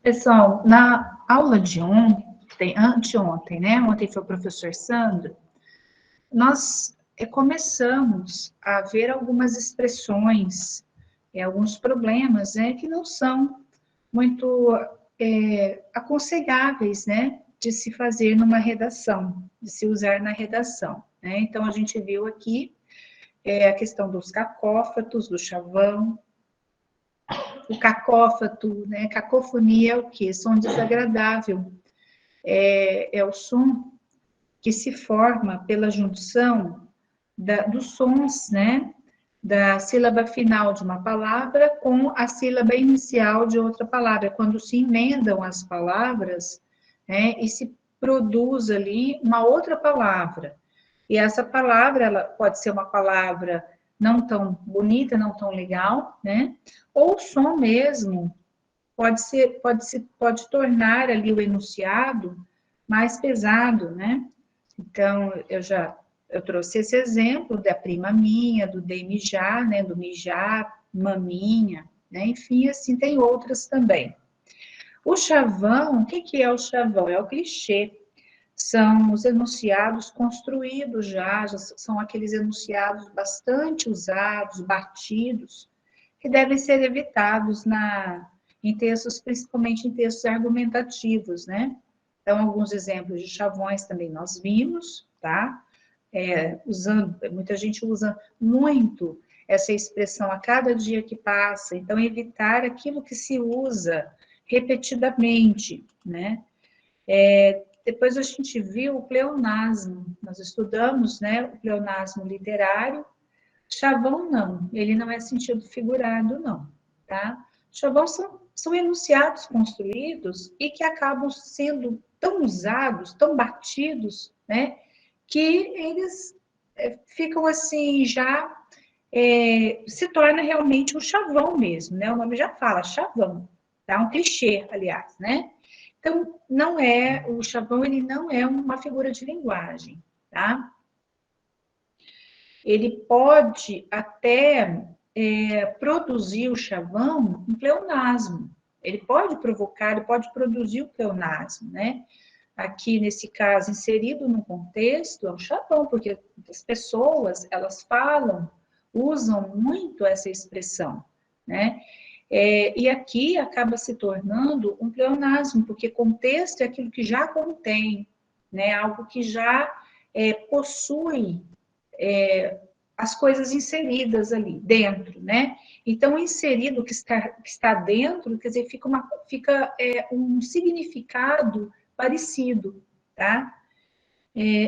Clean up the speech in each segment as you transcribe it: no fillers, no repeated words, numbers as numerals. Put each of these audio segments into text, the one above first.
Pessoal, na aula de ontem, anteontem, né? Ontem foi o professor Sandro, nós começamos a ver algumas expressões, alguns problemas, né, que não são muito aconselháveis, né, de se fazer numa redação, de se usar na redação, né? Então, a gente viu aqui a questão dos cacófatos, do chavão. O cacófato, né? Cacofonia é o quê? Som desagradável. É o som que se forma pela junção dos sons, né? Da sílaba final de uma palavra com a sílaba inicial de outra palavra, quando se emendam as palavras, né? E se produz ali uma outra palavra. E essa palavra, ela pode ser uma palavra não tão bonita, não tão legal, né? Ou o som mesmo pode tornar ali o enunciado mais pesado, né? Então, eu trouxe esse exemplo da prima minha, do dei mijar, né? Do mijar, maminha, né? Enfim, assim, tem outras também. O chavão, o que é o chavão? É o clichê. São os enunciados construídos já são aqueles enunciados bastante usados, batidos, que devem ser evitados em textos, principalmente em textos argumentativos, né? Então, alguns exemplos de chavões também nós vimos, tá? Muita gente usa muito essa expressão a cada dia que passa, então evitar aquilo que se usa repetidamente, né? Depois a gente viu o pleonasmo, nós estudamos, né, o pleonasmo literário. Chavão não, ele não é sentido figurado, não, tá? Chavão são enunciados construídos e que acabam sendo tão usados, tão batidos, né, que eles ficam assim, já se torna realmente um chavão mesmo, né? O nome já fala, chavão, tá? Um clichê, aliás, né? Então, o chavão, ele não é uma figura de linguagem, tá? Ele pode até produzir o chavão um pleonasmo. Ele pode provocar, ele pode produzir o pleonasmo, né? Aqui, nesse caso, inserido no contexto, é um chavão, porque as pessoas, elas falam, usam muito essa expressão, né? E aqui acaba se tornando um pleonasmo, porque contexto é aquilo que já contém, né? Algo que já possui as coisas inseridas ali dentro, né? Então, inserido que está dentro, quer dizer, fica um significado parecido, tá?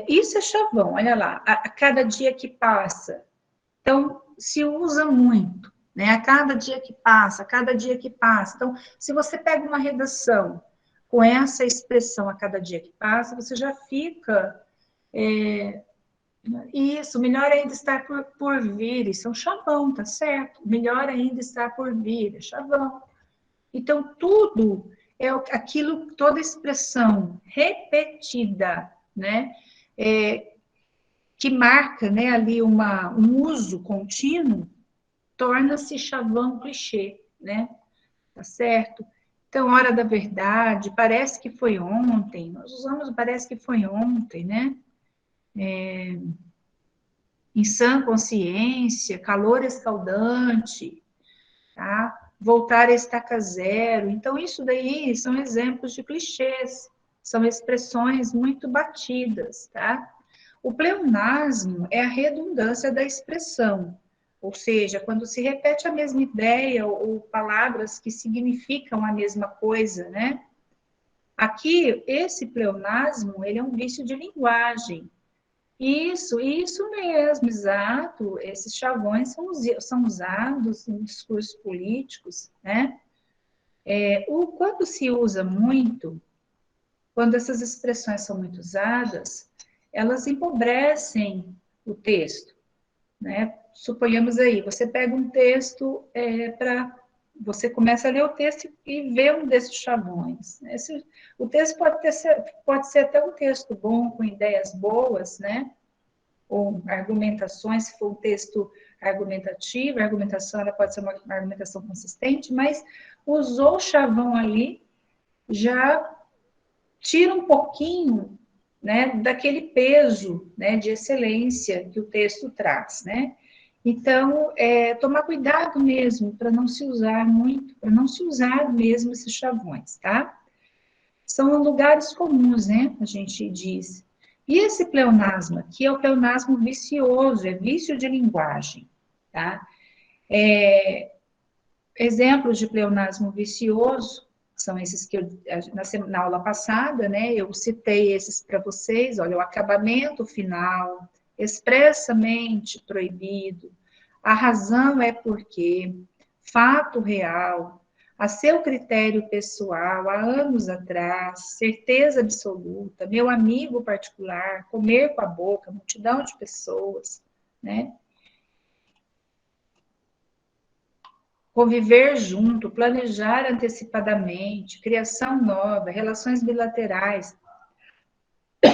Isso é chavão, olha lá, a cada dia que passa. Então, se usa muito, né? A cada dia que passa, a cada dia que passa. Então, se você pega uma redação com essa expressão a cada dia que passa, você já fica. Isso, melhor ainda estar por vir, isso é um chavão, tá certo? Melhor ainda estar por vir, é chavão. Então, tudo aquilo, toda expressão repetida, né? Que marca, né, ali um uso contínuo, torna-se chavão clichê, né? Tá certo? Então, hora da verdade, parece que foi ontem, nós usamos parece que foi ontem, né? Em sã consciência, calor escaldante, tá? Voltar a estaca zero. Então, isso daí são exemplos de clichês, são expressões muito batidas, tá? O pleonasmo é a redundância da expressão, ou seja, quando se repete a mesma ideia ou palavras que significam a mesma coisa, né? Aqui, esse pleonasmo, ele é um vício de linguagem. Isso mesmo, exato. Esses chavões são usados em discursos políticos, né? Quando se usa muito, quando essas expressões são muito usadas, elas empobrecem o texto, né? Suponhamos aí, você pega um texto você começa a ler o texto e vê um desses chavões. O texto pode ser até um texto bom, com ideias boas, né? Ou argumentações, se for um texto argumentativo, a argumentação ela pode ser uma argumentação consistente, mas usou o chavão ali, já tira um pouquinho, né, daquele peso, né, de excelência que o texto traz, né? Então, tomar cuidado mesmo para não se usar muito, para não se usar mesmo esses chavões, tá? São lugares comuns, né? A gente diz. E esse pleonasmo aqui é o pleonasmo vicioso, é vício de linguagem, tá? Exemplos de pleonasmo vicioso são esses que eu, na aula passada, né? Eu citei esses para vocês. Olha, o acabamento final, expressamente proibido, a razão é porque, fato real, a seu critério pessoal, há anos atrás, certeza absoluta, meu amigo particular, comer com a boca, multidão de pessoas, né? Conviver junto, planejar antecipadamente, criação nova, relações bilaterais,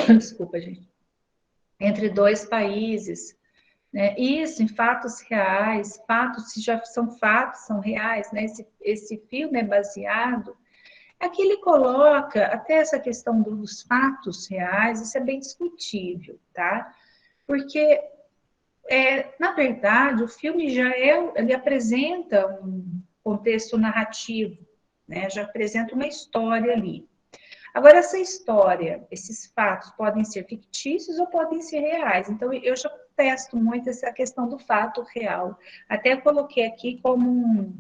desculpa, gente, entre dois países, né? Isso em fatos reais, fatos se já são fatos, são reais, né? Esse filme é baseado. Aqui ele coloca até essa questão dos fatos reais, isso é bem discutível, tá? Porque, na verdade, o filme ele apresenta um contexto narrativo, né? Já apresenta uma história ali. Agora, essa história, esses fatos podem ser fictícios ou podem ser reais. Então, eu já testo muito essa questão do fato real. Até coloquei aqui como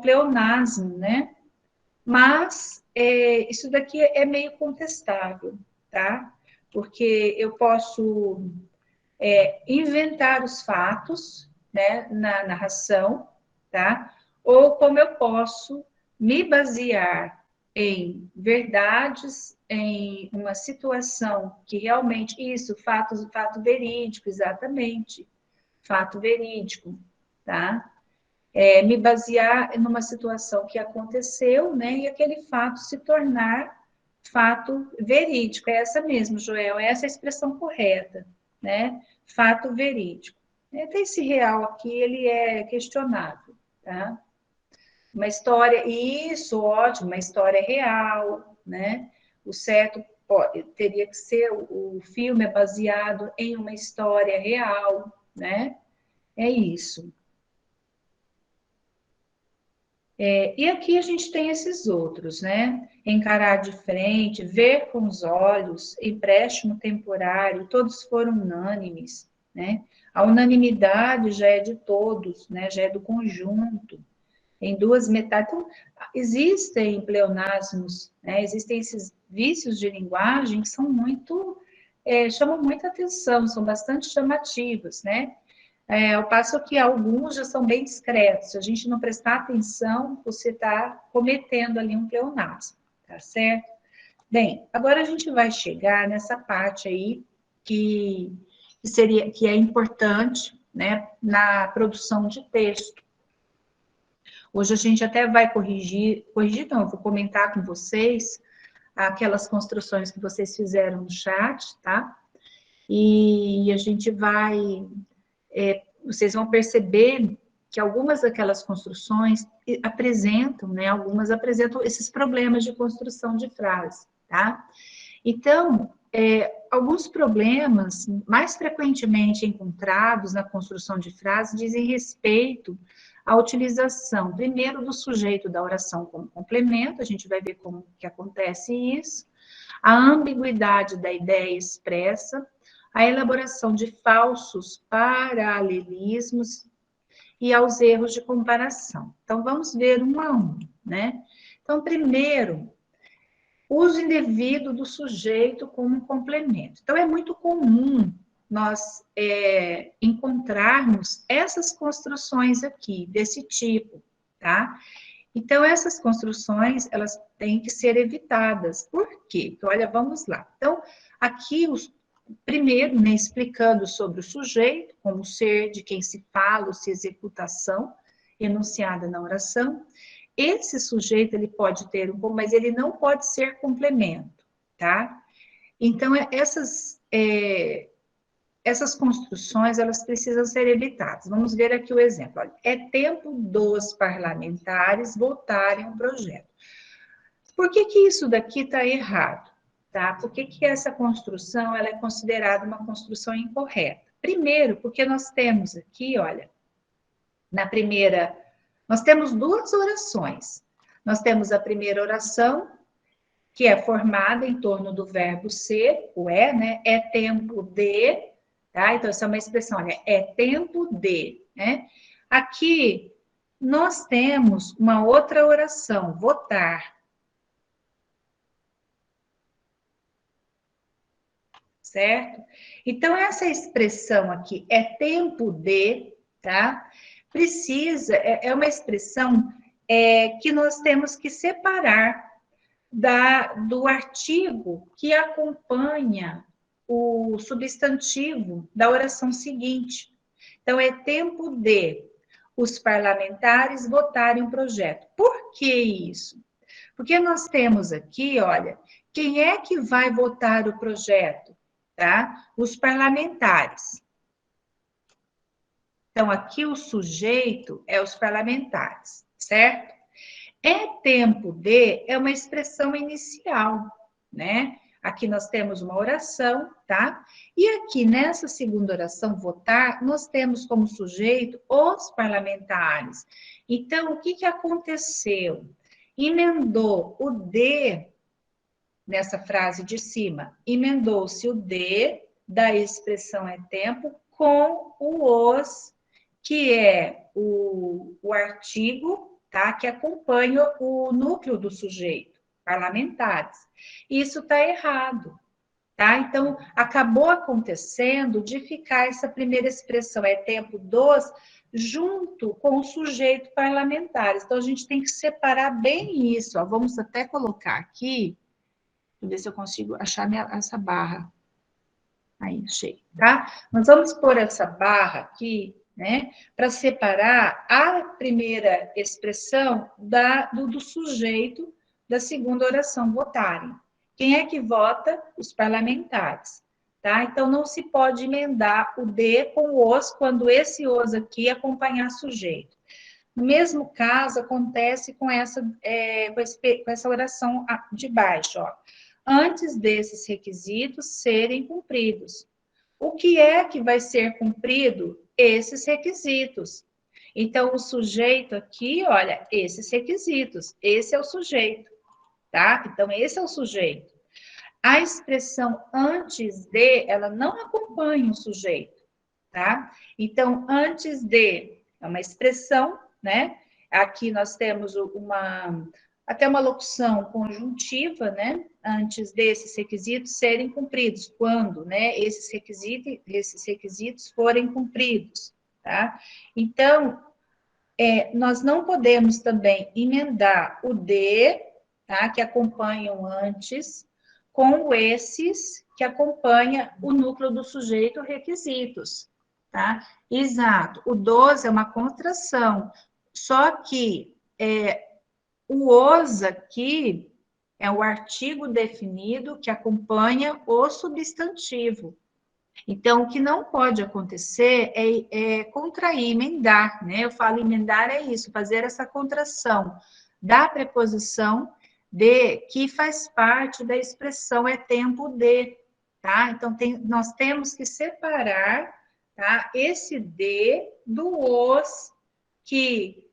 pleonasmo, né? Mas isso daqui é meio contestável, tá? Porque eu posso inventar os fatos, né, na narração, tá? Ou como eu posso me basear em verdades, em uma situação que realmente isso, fato verídico, exatamente, fato verídico, tá? Me basear numa situação que aconteceu, né, e aquele fato se tornar fato verídico. É essa mesmo, Joel, é essa a expressão correta, né? Fato verídico. Até esse real aqui, ele é questionável, tá? Uma história, isso, ótimo, uma história real, né? O certo teria que ser, o filme é baseado em uma história real, né? É isso. E aqui a gente tem esses outros, né? Encarar de frente, ver com os olhos, empréstimo temporário, todos foram unânimes, né? A unanimidade já é de todos, né? Já é do conjunto, em duas metades. Então, existem pleonasmos, né? Existem esses vícios de linguagem que são chamam muita atenção, são bastante chamativos, né? Ao passo que alguns já são bem discretos. Se a gente não prestar atenção, você está cometendo ali um pleonasmo, tá certo? Bem, agora a gente vai chegar nessa parte aí que é importante, né, na produção de texto. Hoje a gente até vai corrigir não, eu vou comentar com vocês aquelas construções que vocês fizeram no chat, tá? E a gente vocês vão perceber que algumas daquelas construções apresentam, né? Algumas apresentam esses problemas de construção de frase, tá? Então, alguns problemas mais frequentemente encontrados na construção de frase dizem respeito à utilização, primeiro, do sujeito da oração como complemento, a gente vai ver como que acontece isso, a ambiguidade da ideia expressa, a elaboração de falsos paralelismos e aos erros de comparação. Então, vamos ver um a um, né? Então, primeiro, uso indevido do sujeito como complemento. Então, é muito comum nós encontrarmos essas construções aqui, desse tipo, tá? Então, essas construções, elas têm que ser evitadas. Por quê? Então, olha, vamos lá. Então, aqui, primeiro, né, explicando sobre o sujeito, como ser de quem se fala, ou se executa ação, enunciada na oração. Esse sujeito, ele pode ter mas ele não pode ser complemento, tá? Então, essas construções, elas precisam ser evitadas. Vamos ver aqui o exemplo. Olha, é tempo dos parlamentares votarem o projeto. Por que que isso daqui está errado? Tá? Por que que essa construção ela é considerada uma construção incorreta? Primeiro, porque nós temos aqui, olha, na primeira, nós temos duas orações. Nós temos a primeira oração, que é formada em torno do verbo ser, o é, né? É tempo de, tá? Então, essa é uma expressão, olha, é tempo de, né? Aqui, nós temos uma outra oração, votar. Certo? Então, essa expressão aqui, é tempo de, tá? Precisa, é uma expressão que nós temos que separar do artigo que acompanha o substantivo da oração seguinte. Então, é tempo de os parlamentares votarem um projeto. Por que isso? Porque nós temos aqui, olha, quem é que vai votar o projeto? Tá? Os parlamentares. Então, aqui o sujeito é os parlamentares, certo? É tempo de é uma expressão inicial, né? Aqui nós temos uma oração, tá? E aqui nessa segunda oração, votar, nós temos como sujeito os parlamentares. Então, o que que aconteceu? Emendou o de nessa frase de cima, emendou-se o de da expressão é tempo com o os, que é o artigo, tá? Que acompanha o núcleo do sujeito, parlamentares. Isso está errado, tá? Então, acabou acontecendo de ficar essa primeira expressão, é tempo dos, junto com o sujeito parlamentares. Então, a gente tem que separar bem isso, ó. Vamos até colocar aqui, ver se eu consigo achar essa barra. Aí, achei, tá? Nós vamos pôr essa barra aqui, né? Para separar a primeira expressão do sujeito da segunda oração, votarem. Quem é que vota? Os parlamentares, tá? Então, não se pode emendar o de com o os, quando esse os aqui acompanhar sujeito. No mesmo caso, acontece com essa oração de baixo, ó. Antes desses requisitos serem cumpridos. O que é que vai ser cumprido? Esses requisitos. Então, o sujeito aqui, olha, esses requisitos. Esse é o sujeito, tá? Então, esse é o sujeito. A expressão antes de, ela não acompanha o sujeito, tá? Então, antes de é uma expressão, né? Aqui nós temos até uma locução conjuntiva, né? Antes desses requisitos serem cumpridos, quando, né? Esses requisitos forem cumpridos, tá? Então, nós não podemos também emendar o de, tá? Que acompanham antes, com esses que acompanha o núcleo do sujeito requisitos, tá? Exato. O dos é uma contração, só que o os aqui é o artigo definido que acompanha o substantivo. Então, o que não pode acontecer é contrair, emendar, né? Eu falo emendar é isso, fazer essa contração da preposição de, que faz parte da expressão é tempo de, tá? Então, nós temos que separar, tá? Esse de do os, que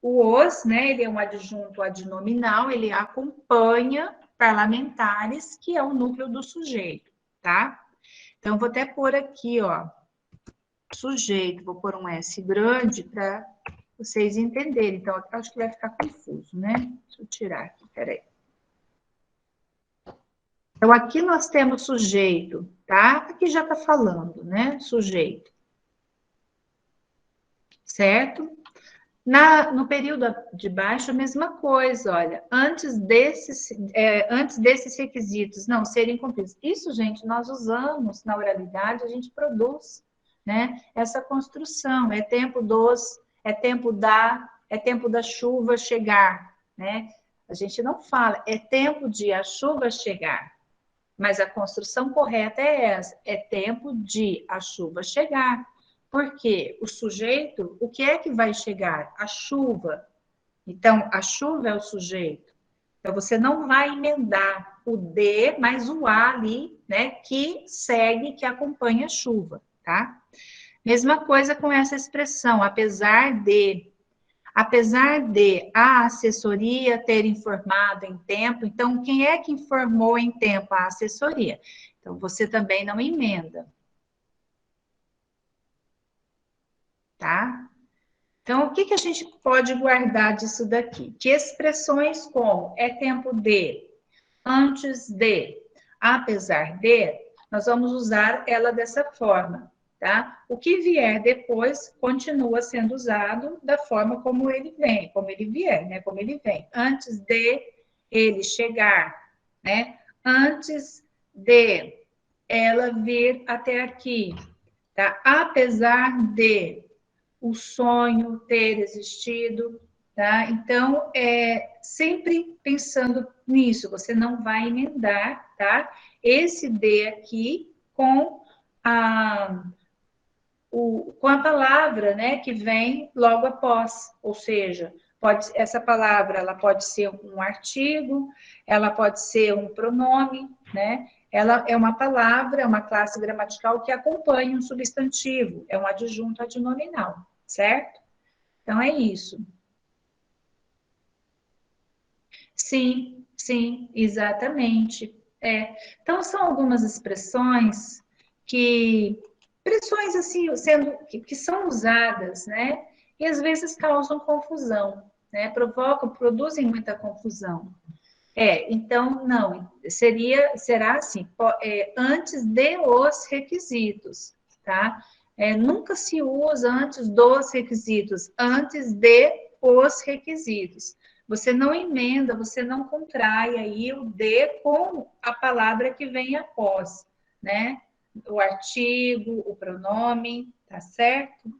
o os, né? Ele é um adjunto adnominal, ele acompanha parlamentares, que é o núcleo do sujeito, tá? Então, vou até pôr aqui, ó, sujeito, vou pôr um S grande para vocês entenderem. Então, acho que vai ficar confuso, né? Deixa eu tirar aqui, peraí. Então, aqui nós temos sujeito, tá? Aqui já está falando, né? Sujeito. Certo? No período de baixo, a mesma coisa, olha, antes desses requisitos não serem cumpridos. Isso, gente, nós usamos na oralidade, a gente produz, né? Essa construção, é tempo da chuva chegar, né? A gente não fala, é tempo de a chuva chegar, mas a construção correta é essa, é tempo de a chuva chegar. Porque o sujeito, o que é que vai chegar? A chuva. Então, a chuva é o sujeito. Então, você não vai emendar o D mais o A ali, né, que segue, que acompanha a chuva, tá? Mesma coisa com essa expressão, apesar de a assessoria ter informado em tempo, então, quem é que informou em tempo? A assessoria. Então, você também não emenda, tá? Então, o que, que a gente pode guardar disso daqui? Que expressões como é tempo de, antes de, apesar de, nós vamos usar ela dessa forma, tá? O que vier depois continua sendo usado da forma como ele vem, como ele vier, né? Como ele vem. Antes de ele chegar, né? Antes de ela vir até aqui, tá? Apesar de o sonho ter existido, tá? Então, sempre pensando nisso, você não vai emendar, tá? Esse D aqui com a, com a palavra, né, que vem logo após, ou seja, essa palavra, ela pode ser um artigo, ela pode ser um pronome, né? Ela é uma palavra, é uma classe gramatical que acompanha um substantivo, é um adjunto adnominal, certo? Então, é isso. Sim, exatamente. Então, são algumas expressões expressões assim, que são usadas, né? E às vezes causam confusão, né? Produzem muita confusão. Então, não, será assim, antes de os requisitos, tá? Nunca se usa antes dos requisitos, antes de os requisitos. Você não emenda, você não contrai aí o de com a palavra que vem após, né? O artigo, o pronome, tá certo?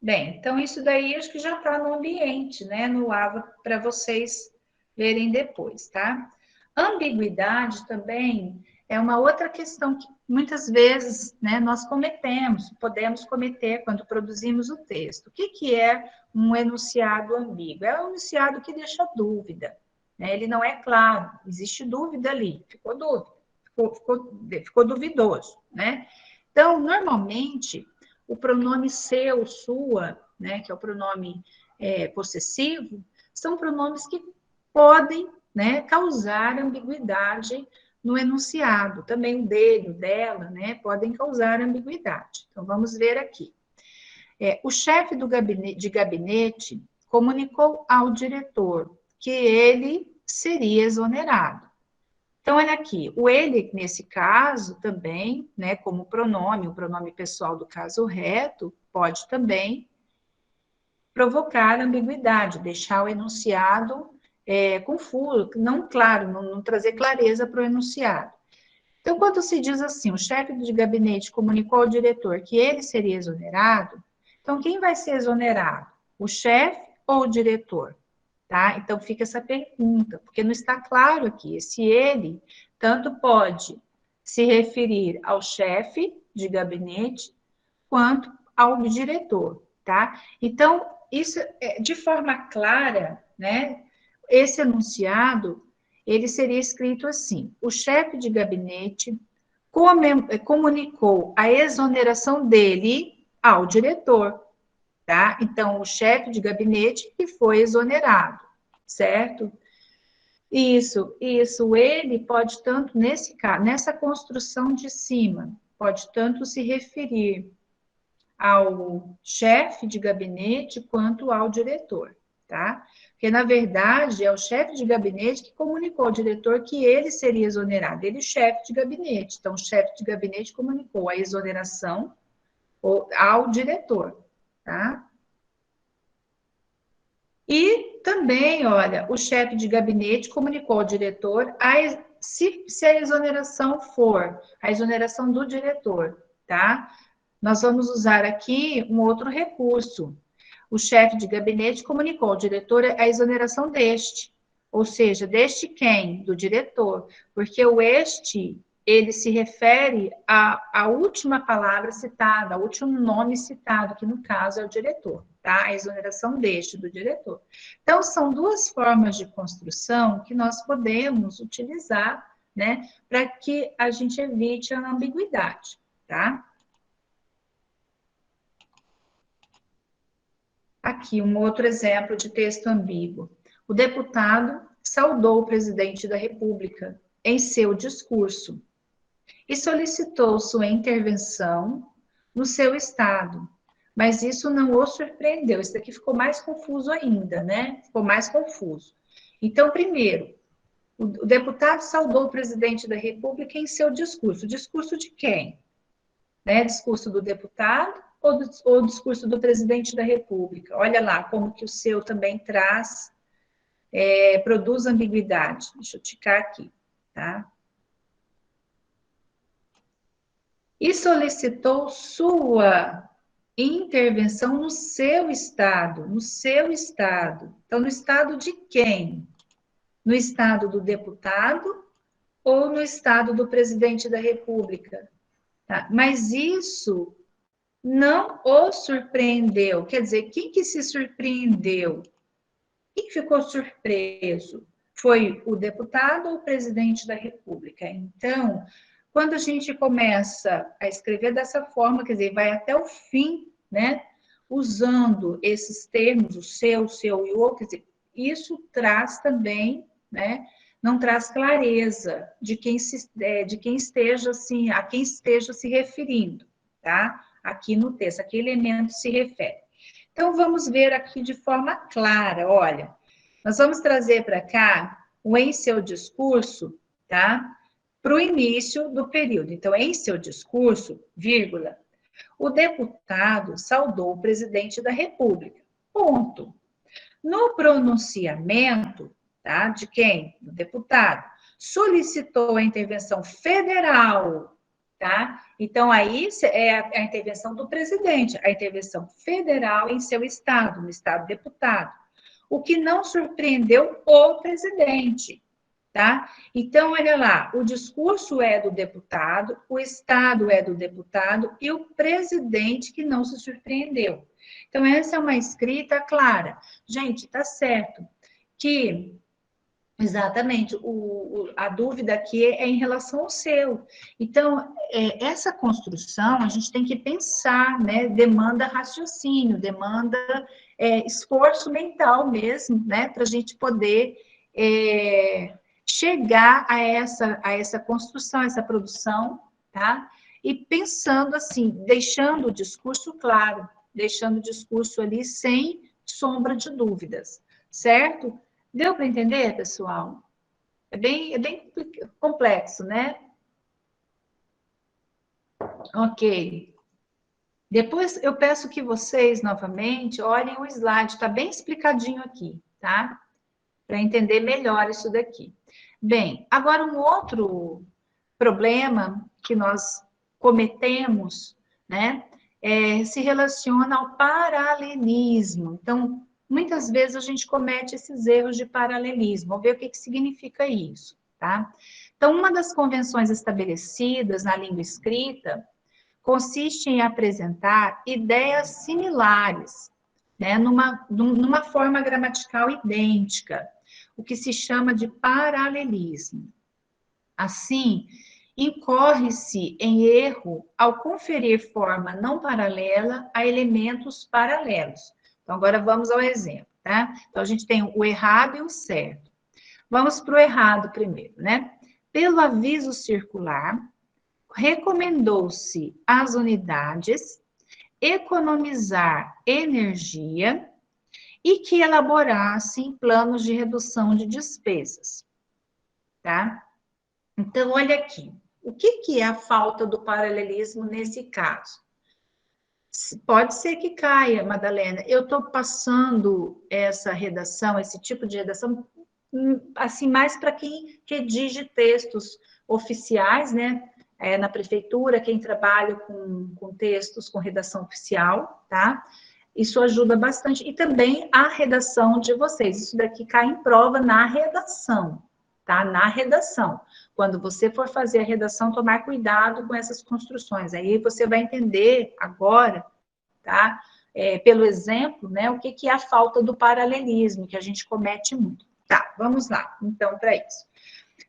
Bem, então isso daí acho que já está no ambiente, né? No AVA para vocês verem depois, tá? Ambiguidade também é uma outra questão que muitas vezes, né, nós podemos cometer quando produzimos o texto. O que, que é um enunciado ambíguo? É um enunciado que deixa dúvida, né? Ele não é claro, existe dúvida ali, ficou dúvida, ficou duvidoso, né? Então, normalmente, o pronome seu, sua, né, que é o pronome possessivo, são pronomes que podem, né, causar ambiguidade no enunciado. Também o dele, o dela, né, podem causar ambiguidade. Então, vamos ver aqui. O chefe de gabinete comunicou ao diretor que ele seria exonerado. Então, olha aqui, o ele, nesse caso, também, né, como pronome, o pronome pessoal do caso reto, pode também provocar ambiguidade, deixar o enunciado confuso, não claro, não trazer clareza para o enunciado. Então, quando se diz assim, o chefe de gabinete comunicou ao diretor que ele seria exonerado, então quem vai ser exonerado? O chefe ou o diretor? Tá? Então, fica essa pergunta, porque não está claro aqui se ele tanto pode se referir ao chefe de gabinete quanto ao diretor, tá? Então, isso de forma clara, né? Esse enunciado, ele seria escrito assim: o chefe de gabinete comunicou a exoneração dele ao diretor, tá? Então, o chefe de gabinete que foi exonerado, certo? Isso. Ele pode tanto, nesse caso, nessa construção de cima, pode tanto se referir ao chefe de gabinete quanto ao diretor, tá? Porque, na verdade, é o chefe de gabinete que comunicou ao diretor que ele seria exonerado. Ele é chefe de gabinete. Então, o chefe de gabinete comunicou a exoneração ao diretor, tá? E também, olha, o chefe de gabinete comunicou ao diretor se a exoneração for a exoneração do diretor, tá? Nós vamos usar aqui um outro recurso. O chefe de gabinete comunicou ao diretor a exoneração deste, ou seja, deste quem? Do diretor, porque o este, ele se refere à última palavra citada, ao último nome citado, que no caso é o diretor, tá? A exoneração deste, do diretor. Então, são duas formas de construção que nós podemos utilizar, né, para que a gente evite a ambiguidade, tá? Aqui, um outro exemplo de texto ambíguo. O deputado saudou o presidente da República em seu discurso e solicitou sua intervenção no seu estado, mas isso não o surpreendeu. Isso daqui ficou mais confuso ainda, né? Ficou mais confuso. Então, primeiro, o deputado saudou o presidente da República em seu discurso. Discurso de quem? Né? Discurso do deputado ou discurso do presidente da República? Olha lá como que o seu também traz, produz ambiguidade. Deixa eu ticar aqui, tá? E solicitou sua intervenção no seu estado, no seu estado. Então, no estado de quem? No estado do deputado ou no estado do presidente da República? Tá? Mas isso não o surpreendeu. Quer dizer, quem que se surpreendeu? Quem ficou surpreso? Foi o deputado ou o presidente da República? Então, quando a gente começa a escrever dessa forma, quer dizer, vai até o fim, né? Usando esses termos, o seu e o outro, quer dizer, isso traz também, né? Não traz clareza de quem esteja assim, a quem esteja se referindo, tá? Aqui no texto, a que elemento se refere. Então, vamos ver aqui de forma clara, olha, nós vamos trazer para cá o em seu discurso, tá? Para o início do período. Então, em seu discurso, vírgula, o deputado saudou o presidente da República. Ponto. No pronunciamento, tá? De quem? Do deputado. Solicitou a intervenção federal, tá? Então, aí é a intervenção do presidente, a intervenção federal em seu estado, no estado deputado. O que não surpreendeu o presidente, tá? Então, olha lá, o discurso é do deputado, o estado é do deputado e o presidente que não se surpreendeu. Então, essa é uma escrita clara. Gente, tá certo que exatamente, a dúvida aqui é em relação ao seu. Então, essa construção a gente tem que pensar, né? Demanda raciocínio, demanda esforço mental mesmo, né? Para a gente poder chegar a essa construção, a essa produção, tá? E pensando assim, deixando o discurso claro, deixando o discurso ali sem sombra de dúvidas, certo? Deu para entender, pessoal? É bem complexo, né? Ok. Depois eu peço que vocês, novamente, olhem o slide, está bem explicadinho aqui, tá? Para entender melhor isso daqui. Bem, agora um outro problema que nós cometemos, né, se relaciona ao paralelismo. Então, muitas vezes a gente comete esses erros de paralelismo. Vamos ver o que significa isso, tá? Então, uma das convenções estabelecidas na língua escrita consiste em apresentar ideias similares, né, numa forma gramatical idêntica, o que se chama de paralelismo. Assim, incorre-se em erro ao conferir forma não paralela a elementos paralelos. Então, agora vamos ao exemplo, tá? Então, a gente tem o errado e o certo. Vamos para o errado primeiro, né? Pelo aviso circular, recomendou-se às unidades economizar energia e que elaborassem planos de redução de despesas, tá? Então, olha aqui, o que é a falta do paralelismo nesse caso? Pode ser que caia, Madalena. Eu estou passando essa redação, esse tipo de redação, assim, mais para quem redige textos oficiais, né? Na prefeitura, quem trabalha com textos, com redação oficial, tá? Isso ajuda bastante. E também a redação de vocês. Isso daqui cai em prova na redação, tá? Na redação. Quando você for fazer a redação, tomar cuidado com essas construções. Aí você vai entender agora, tá? pelo exemplo, né, o que é a falta do paralelismo, que a gente comete muito. Tá, vamos lá, então, para isso.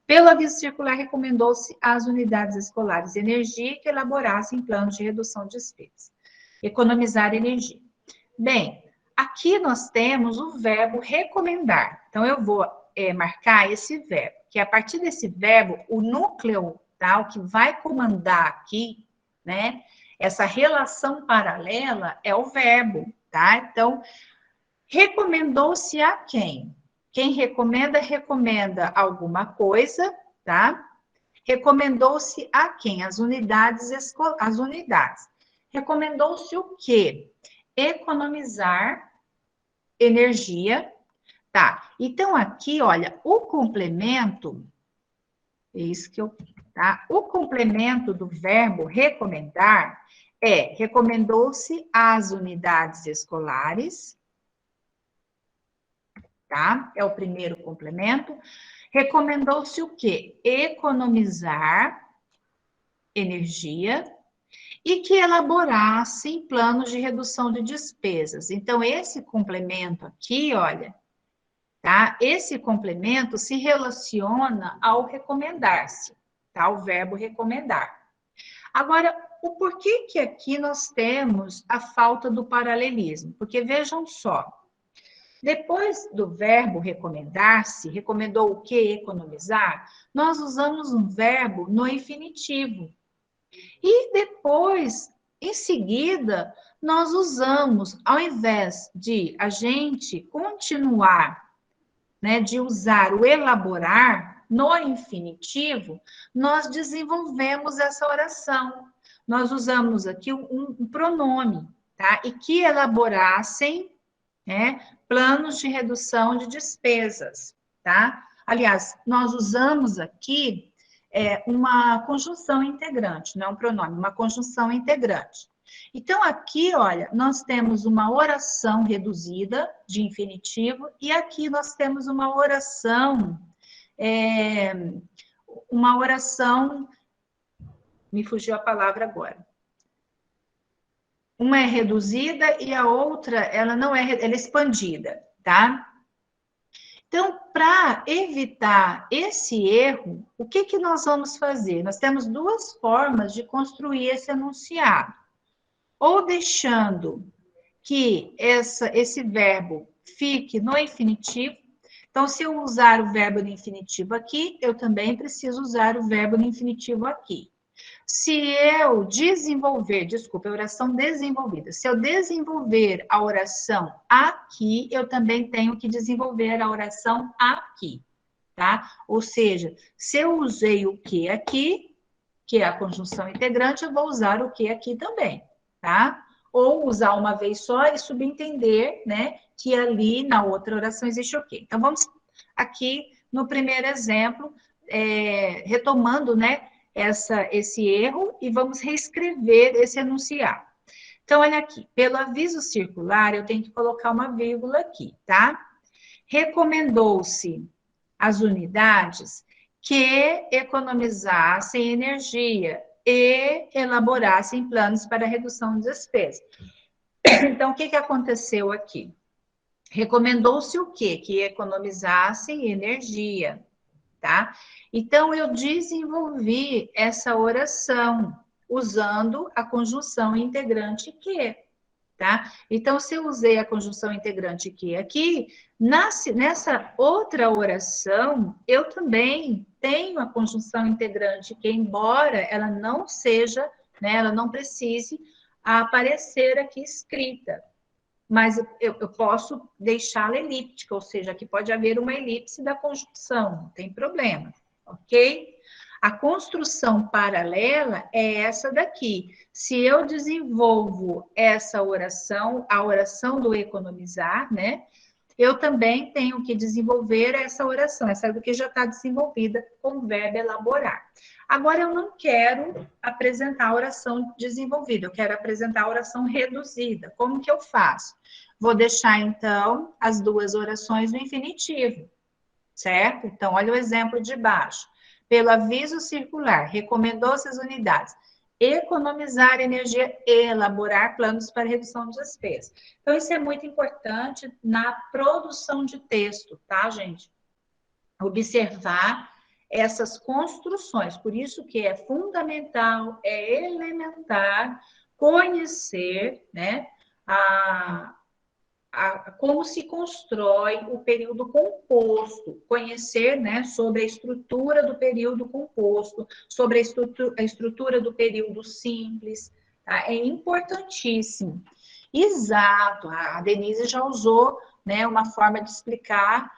Pelo aviso circular, recomendou-se às unidades escolares de energia que elaborassem planos de redução de despesas. Economizar energia. Bem, aqui nós temos o verbo recomendar. Então, eu vou marcar esse verbo, que a partir desse verbo, o núcleo, tá, o que vai comandar aqui, né, essa relação paralela é o verbo, tá? Então, recomendou-se a quem? Quem recomenda, recomenda alguma coisa, tá? Recomendou-se a quem? As unidades escolares. As unidades. Recomendou-se o quê? Economizar energia, tá? Então, aqui, olha, o complemento, é isso que eu... Tá? O complemento do verbo recomendar recomendou-se às unidades escolares, tá? É o primeiro complemento. Recomendou-se o quê? Economizar energia e que elaborassem planos de redução de despesas. Então, esse complemento aqui, olha, tá? Esse complemento se relaciona ao recomendar-se, tá? O verbo recomendar. Agora, o porquê que aqui nós temos a falta do paralelismo? Porque vejam só, depois do verbo recomendar-se, recomendou o que? Economizar, nós usamos um verbo no infinitivo. E depois, em seguida, nós usamos, ao invés de a gente continuar, né, de usar o elaborar no infinitivo, nós desenvolvemos essa oração. Nós usamos aqui um pronome, tá? E que elaborassem, né, planos de redução de despesas, tá? Aliás, nós usamos aqui uma conjunção integrante, não é um pronome, uma conjunção integrante. Então, aqui, olha, nós temos uma oração reduzida de infinitivo e aqui nós temos uma oração, me fugiu a palavra agora. Uma é reduzida e a outra, ela não é, ela é expandida, tá? Então, para evitar esse erro, o que que nós vamos fazer? Nós temos duas formas de construir esse enunciado. Ou deixando que esse verbo fique no infinitivo. Então, se eu usar o verbo no infinitivo aqui, eu também preciso usar o verbo no infinitivo aqui. Se eu desenvolver, desculpa, a oração desenvolvida. Se eu desenvolver a oração aqui, eu também tenho que desenvolver a oração aqui, tá? Ou seja, se eu usei o que aqui, que é a conjunção integrante, eu vou usar o que aqui também, tá? Ou usar uma vez só e subentender, né, que ali na outra oração existe o quê? Então, vamos aqui no primeiro exemplo, retomando, né, esse erro e vamos reescrever esse enunciado. Então, olha aqui, pelo aviso circular, eu tenho que colocar uma vírgula aqui, tá? Recomendou-se às unidades que economizassem energia e elaborassem planos para redução de despesas. Então, o que aconteceu aqui? Recomendou-se o quê? Que economizassem energia, tá? Então, eu desenvolvi essa oração usando a conjunção integrante que, tá? Então, se eu usei a conjunção integrante que aqui, nessa outra oração, eu também tenho a conjunção integrante que, embora ela não seja, né, ela não precise aparecer aqui escrita, mas eu posso deixá-la elíptica, ou seja, aqui pode haver uma elipse da conjunção, não tem problema, ok? A construção paralela é essa daqui. Se eu desenvolvo essa oração, a oração do economizar, né? Eu também tenho que desenvolver essa oração, essa daqui já está desenvolvida com o verbo elaborar. Agora, eu não quero apresentar a oração desenvolvida, eu quero apresentar a oração reduzida. Como que eu faço? Vou deixar, então, as duas orações no infinitivo, certo? Então, olha o exemplo de baixo. Pelo aviso circular, recomendou-se as unidades. economizar energia e elaborar planos para redução de despesas. Então, isso é muito importante na produção de texto, tá, gente? Observar essas construções. Por isso que é fundamental, é elementar conhecer, né, como se constrói o período composto, conhecer, né, sobre a estrutura do período composto, sobre a estrutura do período simples, tá? É importantíssimo. Exato, a Denise já usou, né, uma forma de explicar,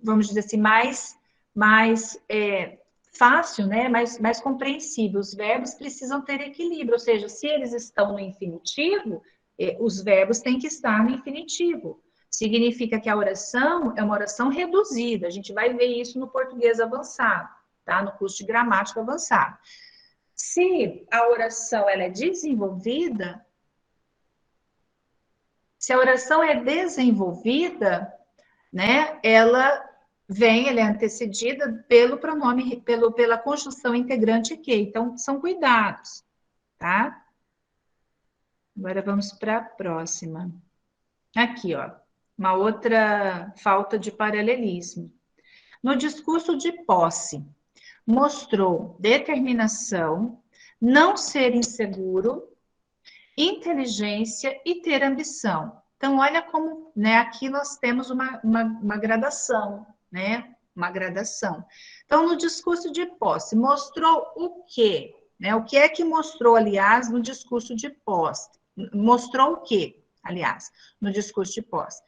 vamos dizer assim, mais fácil, né, mais compreensível. Os verbos precisam ter equilíbrio, ou seja, se eles estão no infinitivo, os verbos têm que estar no infinitivo. Significa que a oração é uma oração reduzida. A gente vai ver isso no português avançado, tá? No curso de gramática avançado. Se a oração ela é desenvolvida, se a oração é desenvolvida, né, ela é antecedida pelo pronome, pela conjunção integrante que. Então, são cuidados, tá? Agora vamos para a próxima. Aqui, ó, uma outra falta de paralelismo. No discurso de posse, mostrou determinação, não ser inseguro, inteligência e ter ambição. Então, olha como, né, aqui nós temos uma gradação, né? Uma gradação. Então, no discurso de posse, mostrou o quê? Né? O que é que mostrou, aliás, no discurso de posse? Mostrou o quê, aliás, no discurso de posse?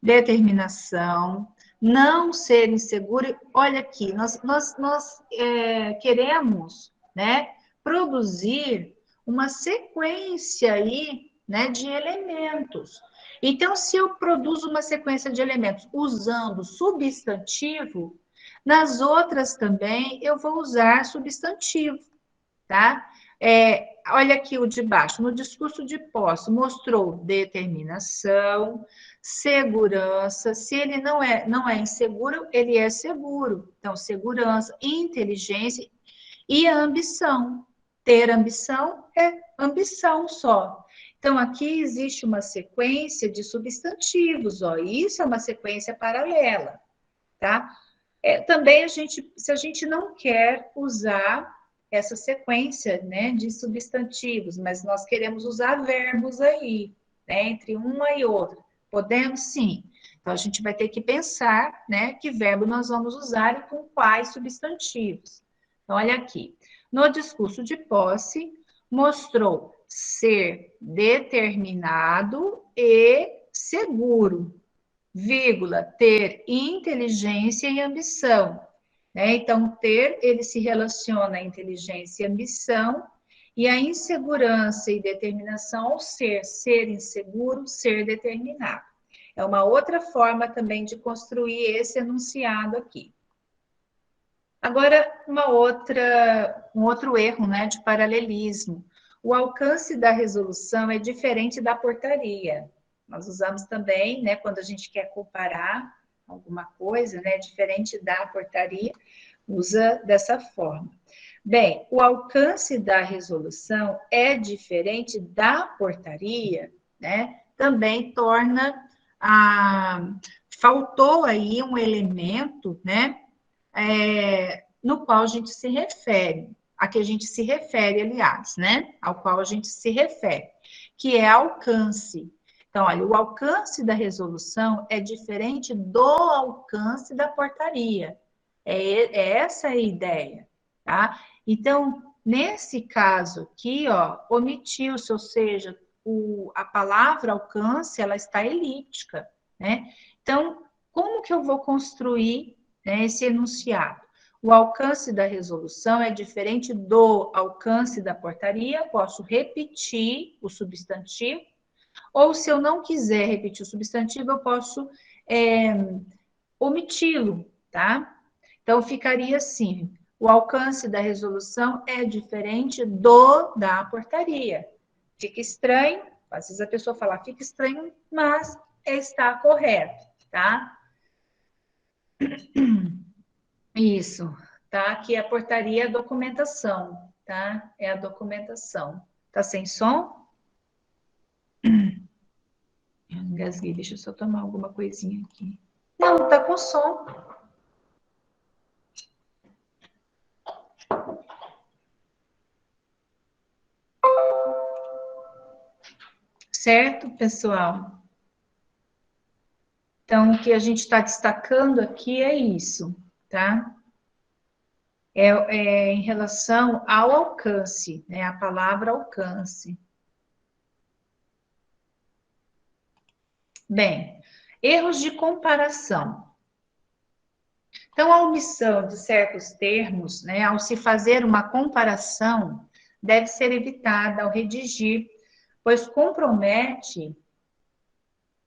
Determinação, não ser inseguro. Olha aqui, nós queremos, né, produzir uma sequência aí, né, de elementos. Então, se eu produzo uma sequência de elementos usando substantivo, nas outras também eu vou usar substantivo, tá? Olha aqui o de baixo, no discurso de posse, mostrou determinação, segurança. Se ele não é inseguro, ele é seguro. Então, segurança, inteligência e ambição. Ter ambição é ambição só. Então, aqui existe uma sequência de substantivos, ó. Isso é uma sequência paralela, tá? Também se a gente não quer usar essa sequência, né, de substantivos, mas nós queremos usar verbos aí, né, entre uma e outra. Podemos sim. Então, a gente vai ter que pensar, né, que verbo nós vamos usar e com quais substantivos. Então, olha aqui. No discurso de posse, mostrou ser determinado e seguro, vírgula, ter inteligência e ambição. Né? Então, ter, ele se relaciona a inteligência e ambição, e a insegurança e determinação ao ser inseguro, ser determinado. É uma outra forma também de construir esse enunciado aqui. Agora, um outro erro, né, de paralelismo. O alcance da resolução é diferente da portaria. Nós usamos também, né, quando a gente quer comparar alguma coisa, né, diferente da portaria, usa dessa forma. Bem, o alcance da resolução é diferente da portaria, né? Também torna faltou aí um elemento, né? No qual a gente se refere, a que a gente se refere, aliás, né? Ao qual a gente se refere, que é alcance. Então, olha, o alcance da resolução é diferente do alcance da portaria. Essa a ideia, tá? Então, nesse caso aqui, ó, omitiu-se, ou seja, a palavra alcance, ela está elíptica, né? Então, como que eu vou construir, né, esse enunciado? O alcance da resolução é diferente do alcance da portaria, posso repetir o substantivo, ou se eu não quiser repetir o substantivo, eu posso omiti-lo, tá? Então, ficaria assim, o alcance da resolução é diferente da portaria. Fica estranho, às vezes a pessoa fala, fica estranho, mas está correto, tá? Isso, tá? Aqui a portaria é a documentação, tá? É a documentação. Tá sem som? Engasguei, deixa eu só tomar alguma coisinha aqui. Não, tá com som. Certo, pessoal? Então, o que a gente está destacando aqui é isso, tá? É em relação ao alcance, né? A palavra alcance. Bem, erros de comparação. Então, a omissão de certos termos, né, ao se fazer uma comparação, deve ser evitada ao redigir, pois compromete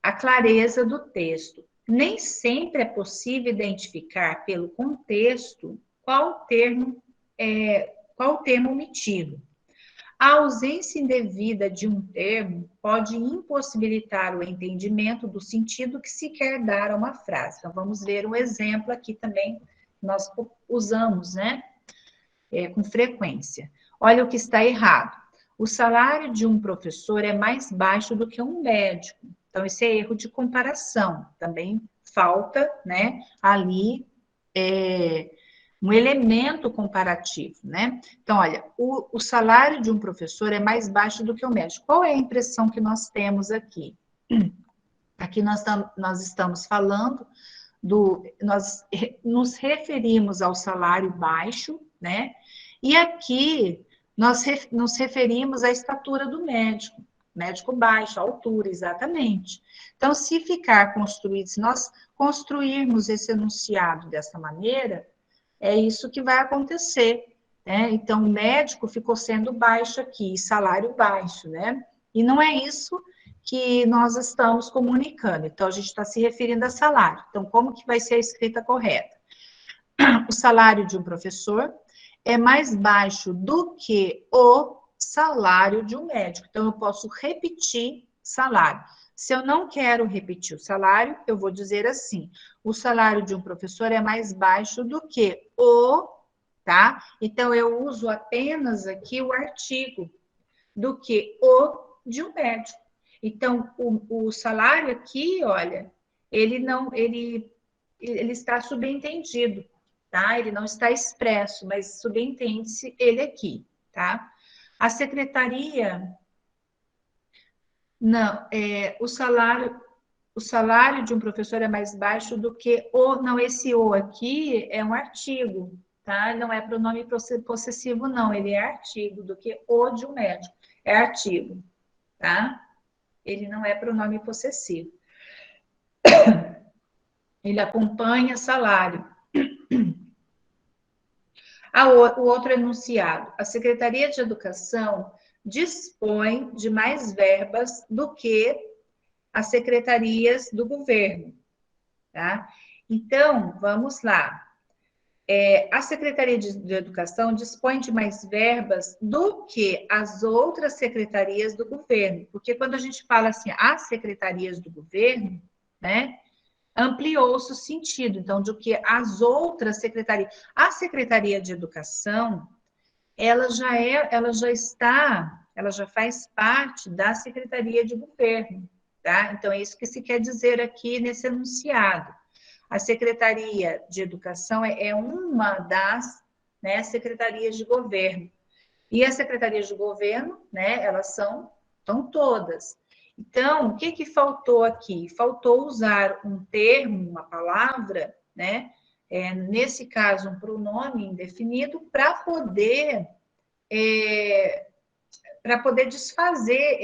a clareza do texto. Nem sempre é possível identificar pelo contexto qual o termo omitido. A ausência indevida de um termo pode impossibilitar o entendimento do sentido que se quer dar a uma frase. Então, vamos ver um exemplo aqui também, nós usamos, né, com frequência. Olha o que está errado. O salário de um professor é mais baixo do que um médico. Então, esse é erro de comparação. Também falta, né, ali um elemento comparativo, né? Então, olha, o salário de um professor é mais baixo do que o médico. Qual é a impressão que nós temos aqui? Aqui nós estamos falando nós nos referimos ao salário baixo, né? E aqui nós nos referimos à estatura do médico baixo, altura, exatamente. Então, se ficar construído, se nós construirmos esse enunciado dessa maneira, é isso que vai acontecer, né? Então, o médico ficou sendo baixo aqui, salário baixo, né? E não é isso que nós estamos comunicando. Então, a gente está se referindo a salário. Então, como que vai ser a escrita correta? O salário de um professor é mais baixo do que o salário de um médico. Então, eu posso repetir salário. Se eu não quero repetir o salário, eu vou dizer assim: o salário de um professor é mais baixo do que o, tá? Então, eu uso apenas aqui o artigo, do que o de um médico. Então, o salário aqui, olha, ele está subentendido, tá? Ele não está expresso, mas subentende-se ele aqui, tá? A secretaria, não, o salário de um professor é mais baixo do que o, não, esse o aqui é um artigo, tá? Não é pronome possessivo, não, ele é artigo, do que o de um médico, é artigo, tá? Ele não é pronome possessivo. Ele acompanha salário. O outro enunciado. A Secretaria de Educação dispõe de mais verbas do que as secretarias do governo, tá? Então, vamos lá. A Secretaria de Educação dispõe de mais verbas do que as outras secretarias do governo, porque quando a gente fala assim, as secretarias do governo, né, ampliou-se o sentido, então, do que as outras secretarias. A Secretaria de Educação, ela já faz parte da Secretaria de Governo, tá? Então, é isso que se quer dizer aqui nesse enunciado. A Secretaria de Educação é uma das, né, secretarias de governo. E as secretarias de governo, né, elas estão todas. Então, o que faltou aqui? Faltou usar um termo, uma palavra, né, nesse caso, um pronome indefinido, para poder desfazer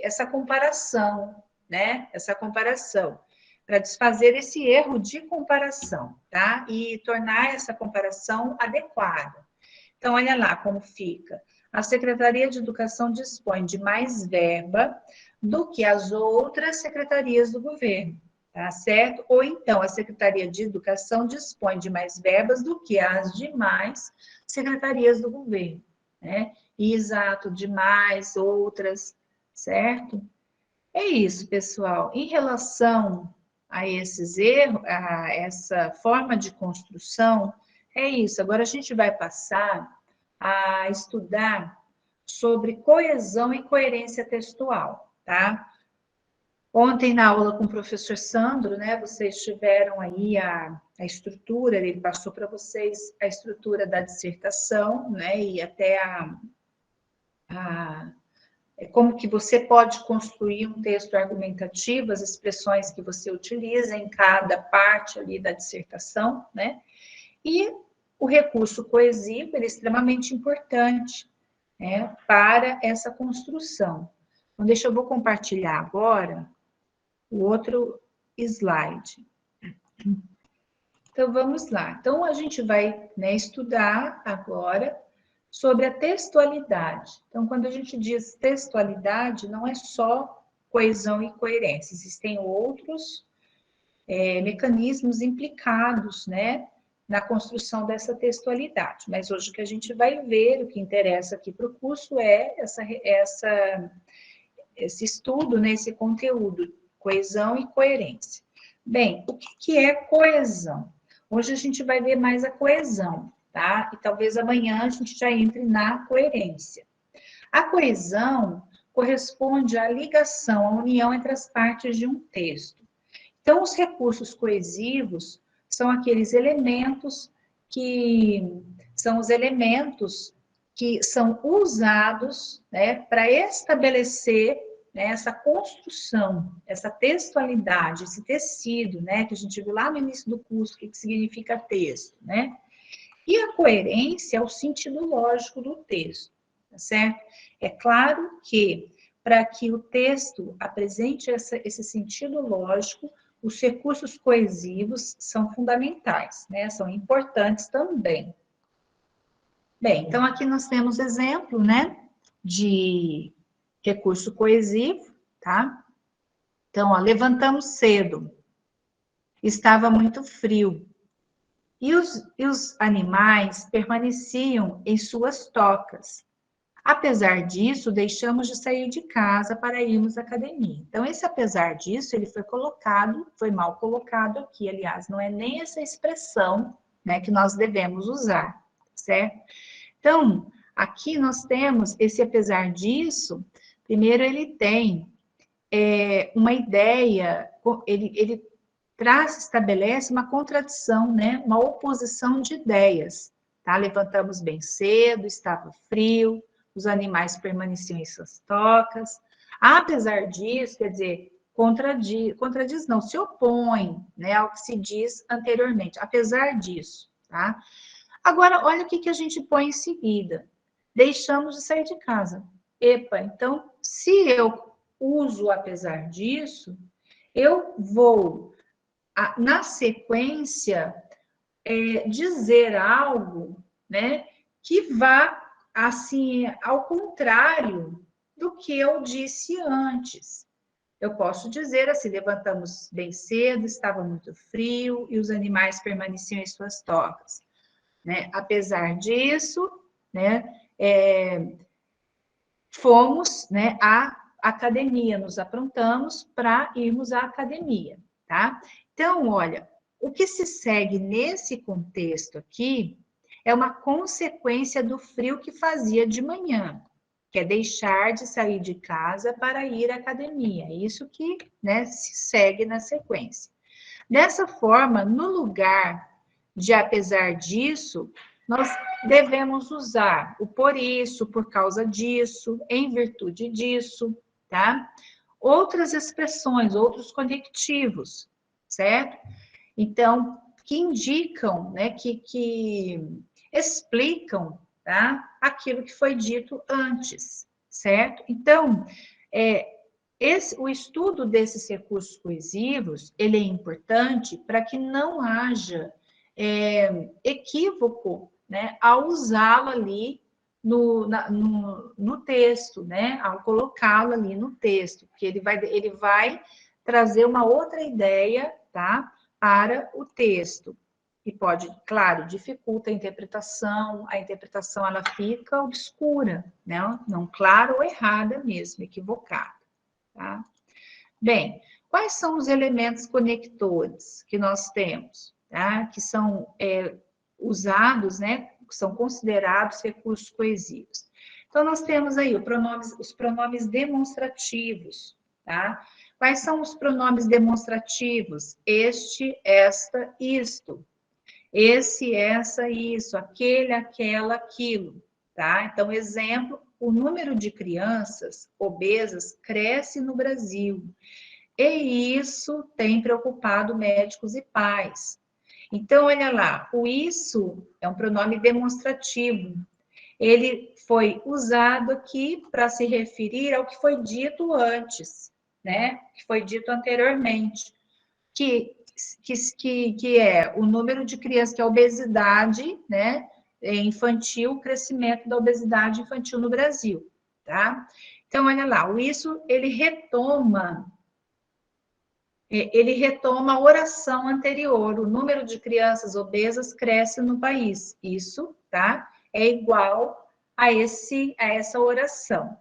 essa comparação, né? Essa comparação, para desfazer esse erro de comparação, tá? E tornar essa comparação adequada. Então, olha lá como fica. A Secretaria de Educação dispõe de mais verba do que as outras secretarias do governo, tá certo? Ou então, a Secretaria de Educação dispõe de mais verbas do que as demais secretarias do governo, né? Exato, demais, outras, certo? É isso, pessoal. Em relação a esses erros, a essa forma de construção, é isso. Agora a gente vai passar a estudar sobre coesão e coerência textual, tá? Ontem, na aula com o professor Sandro, né, vocês tiveram aí a estrutura, ele passou para vocês a estrutura da dissertação, né, e até como que você pode construir um texto argumentativo, as expressões que você utiliza em cada parte ali da dissertação, né, e o recurso coesivo, ele é extremamente importante, né, para essa construção. Então, eu vou compartilhar agora o outro slide. Então, vamos lá. Então, a gente vai, né, estudar agora sobre a textualidade. Então, quando a gente diz textualidade, não é só coesão e coerência, existem outros mecanismos implicados, né, na construção dessa textualidade. Mas hoje o que a gente vai ver, o que interessa aqui para o curso é esse estudo, né, esse conteúdo, coesão e coerência. Bem, o que é coesão? Hoje a gente vai ver mais a coesão, tá? E talvez amanhã a gente já entre na coerência. A coesão corresponde à ligação, à união entre as partes de um texto. Então, os recursos coesivos são aqueles elementos que são usados, né, para estabelecer, né, essa construção, essa textualidade, esse tecido, né, que a gente viu lá no início do curso, o que significa texto, né? E a coerência é o sentido lógico do texto, tá certo? É claro que, para que o texto apresente esse sentido lógico, os recursos coesivos são fundamentais, né? São importantes também. Bem, então aqui nós temos exemplo, né, de recurso coesivo, tá? Então, ó, levantamos cedo, estava muito frio, e os animais permaneciam em suas tocas. Apesar disso, deixamos de sair de casa para irmos à academia. Então, esse apesar disso, ele foi mal colocado aqui, aliás, não é nem essa expressão, né, que nós devemos usar, certo? Então, aqui nós temos esse apesar disso, primeiro ele tem uma ideia, ele estabelece uma contradição, né? Uma oposição de ideias. Tá? Levantamos bem cedo, estava frio, os animais permaneciam em suas tocas. Apesar disso, quer dizer, contradiz não, se opõe, né, ao que se diz anteriormente. Apesar disso, tá? Agora, olha o que a gente põe em seguida. Deixamos de sair de casa. Epa, então, se eu uso apesar disso, eu vou, na sequência, dizer algo, né, que vá, assim, ao contrário do que eu disse antes. Eu posso dizer assim, levantamos bem cedo, estava muito frio e os animais permaneciam em suas tocas. Né? Apesar disso, né, fomos, né, à academia, nos aprontamos para irmos à academia, tá? Então, olha, o que se segue nesse contexto aqui é uma consequência do frio que fazia de manhã, que é deixar de sair de casa para ir à academia. É isso que, né, se segue na sequência. Dessa forma, no lugar de apesar disso, nós devemos usar o por isso, por causa disso, em virtude disso, tá? Outras expressões, outros conectivos, certo? Então, que indicam, né, que explicam, tá? Aquilo que foi dito antes, certo? Então, o estudo desses recursos coesivos, ele é importante para que não haja equívoco, né, ao usá-lo ali no texto, né, ao colocá-lo ali no texto, porque ele vai trazer uma outra ideia, tá, para o texto. E pode, claro, dificulta a interpretação ela fica obscura, né, não clara ou errada mesmo, equivocada. Tá? Bem, quais são os elementos conectores que nós temos, tá? Que são usados, né? são considerados recursos coesivos. Então, nós temos aí os pronomes demonstrativos, tá? Quais são os pronomes demonstrativos? Este, esta, isto. Esse, essa, isso. Aquele, aquela, aquilo, tá? Então, exemplo, o número de crianças obesas cresce no Brasil. E isso tem preocupado médicos e pais. Então, olha lá, o isso é um pronome demonstrativo. Ele foi usado aqui para se referir ao que foi dito antes, né? Que foi dito anteriormente, que é o número de crianças, que é a obesidade, né? Infantil, o crescimento da obesidade infantil no Brasil, tá? Então, olha lá, o isso, ele retoma a oração anterior. O número de crianças obesas cresce no país. Isso, tá? É igual a essa oração,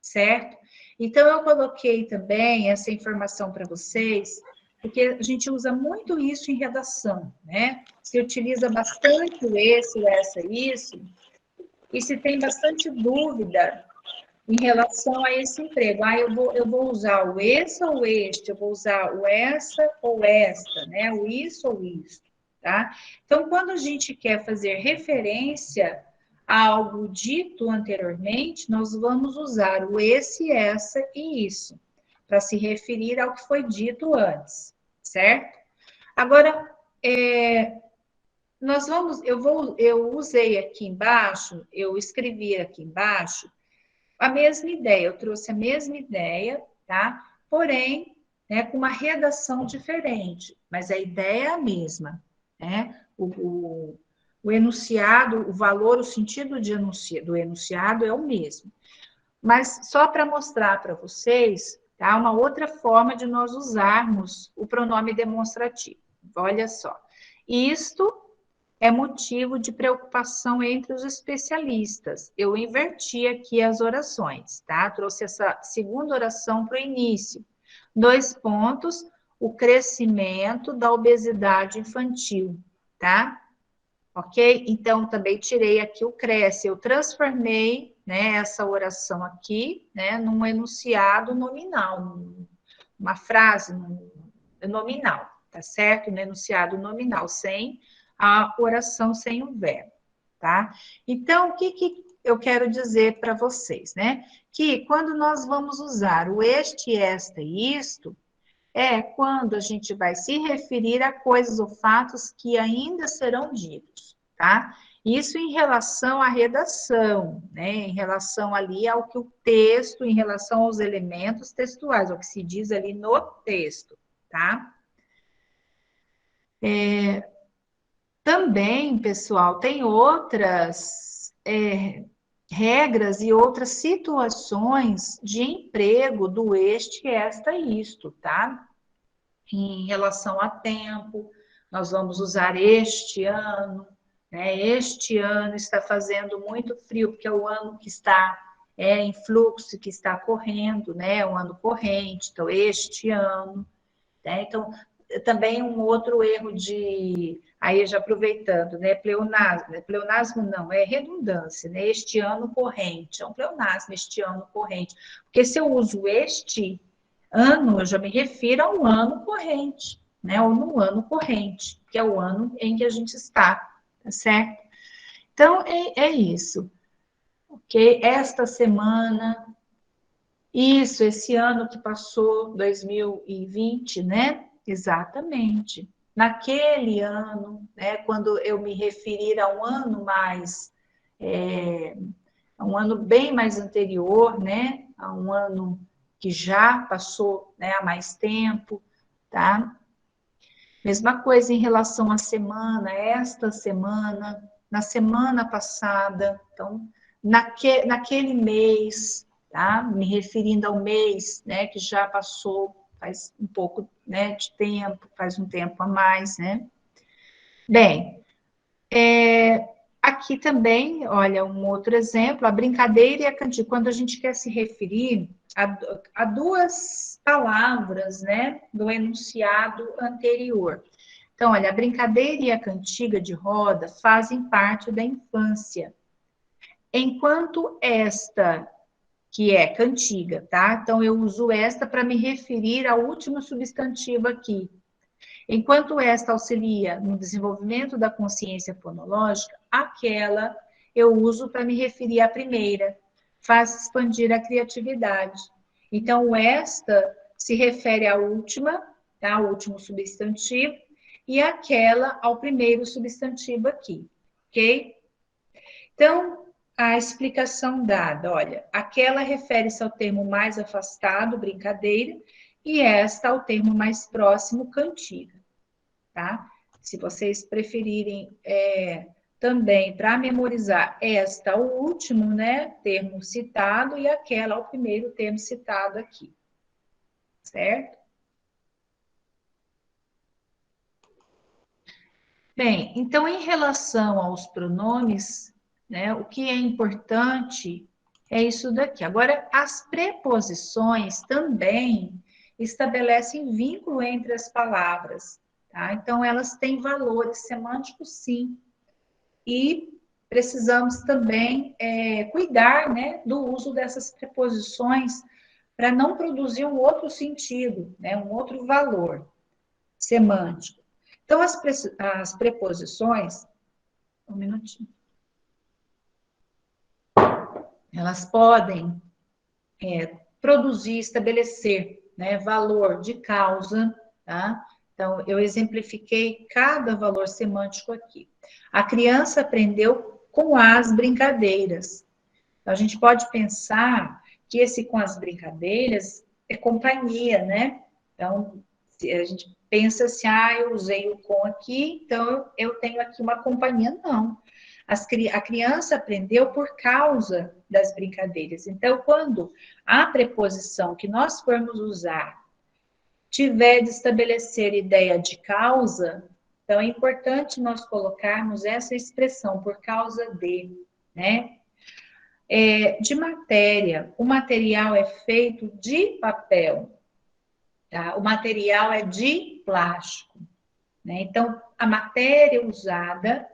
certo? Então, eu coloquei também essa informação para vocês, porque a gente usa muito isso em redação, né? Se utiliza bastante o esse, o essa, isso, e se tem bastante dúvida em relação a esse emprego. Eu vou usar o esse ou este, eu vou usar o essa ou esta, né? O isso ou isso, tá? Então, quando a gente quer fazer referência a algo dito anteriormente, nós vamos usar o esse, essa e isso, para se referir ao que foi dito antes, certo? Agora, eu usei aqui embaixo, eu escrevi aqui embaixo, a mesma ideia, eu trouxe a mesma ideia, tá? Porém, né, com uma redação diferente, mas a ideia é a mesma, né? O enunciado, o valor, o sentido do enunciado é o mesmo. Mas só para mostrar para vocês, tá? Uma outra forma de nós usarmos o pronome demonstrativo. Olha só. Isto é motivo de preocupação entre os especialistas. Eu inverti aqui as orações, tá? Trouxe essa segunda oração para o início. 2 pontos, o crescimento da obesidade infantil, tá? Ok? Então, também tirei aqui o cresce. Eu transformei, né, essa oração aqui, né, num enunciado nominal, uma frase nominal, tá certo? No enunciado nominal, sem a oração sem o verbo, tá? Então, o que eu quero dizer para vocês, né? Que quando nós vamos usar o este, esta e isto, é quando a gente vai se referir a coisas ou fatos que ainda serão ditos, tá? Isso em relação à redação, né? Em relação ali ao que o texto, em relação aos elementos textuais, ao que se diz ali no texto, tá? Também, pessoal, tem outras regras e outras situações de emprego do este, esta e isto, tá? Em relação a tempo, nós vamos usar este ano, né? Este ano está fazendo muito frio, porque é o ano que está em fluxo, que está correndo, né? É um ano corrente, então este ano, né? Então, também um outro erro aí já aproveitando, né, pleonasmo não, é redundância, né, este ano corrente, é um pleonasmo, este ano corrente, porque se eu uso este ano, eu já me refiro a um ano corrente, né, ou no ano corrente, que é o ano em que a gente está, tá certo? Então, é isso, ok? Esta semana, esse ano que passou, 2020, né? Exatamente. Naquele ano, né, quando eu me referir a um ano mais, a um ano bem mais anterior, né, a um ano que já passou, né, há mais tempo, tá? Mesma coisa em relação à semana, esta semana, na semana passada, então, naquele mês, tá? Me referindo ao mês, né, que já passou faz um pouco, né, de tempo, faz um tempo a mais, né? Bem, aqui também, olha, um outro exemplo, a brincadeira e a cantiga, quando a gente quer se referir a duas palavras, né, do enunciado anterior. Então, olha, a brincadeira e a cantiga de roda fazem parte da infância. Enquanto esta, que é cantiga, tá? Então, eu uso esta para me referir ao último substantivo aqui. Enquanto esta auxilia no desenvolvimento da consciência fonológica, aquela eu uso para me referir à primeira, faz expandir a criatividade. Então, o esta se refere à última, tá? O último substantivo, e aquela ao primeiro substantivo aqui, ok? Então, a explicação dada, olha, aquela refere-se ao termo mais afastado, brincadeira, e esta ao termo mais próximo, cantiga, tá? Se vocês preferirem também para memorizar esta, o último, né, termo citado, e aquela, o primeiro termo citado aqui, certo? Bem, então, em relação aos pronomes, né, o que é importante é isso daqui. Agora, as preposições também estabelecem vínculo entre as palavras, tá? Então, elas têm valores semânticos, sim. E precisamos também cuidar, né, do uso dessas preposições para não produzir um outro sentido, né, um outro valor semântico. Então, as preposições, um minutinho, elas podem produzir, estabelecer, né, valor de causa, tá? Então, eu exemplifiquei cada valor semântico aqui. A criança aprendeu com as brincadeiras. Então, a gente pode pensar que esse com as brincadeiras é companhia, né? Então, se a gente pensa assim, eu usei o com aqui, então eu tenho aqui uma companhia. Não. A criança aprendeu por causa das brincadeiras. Então, quando a preposição que nós formos usar tiver de estabelecer ideia de causa, então é importante nós colocarmos essa expressão, por causa de, né? De matéria, o material é feito de papel, tá? O material é de plástico, né? Então, a matéria usada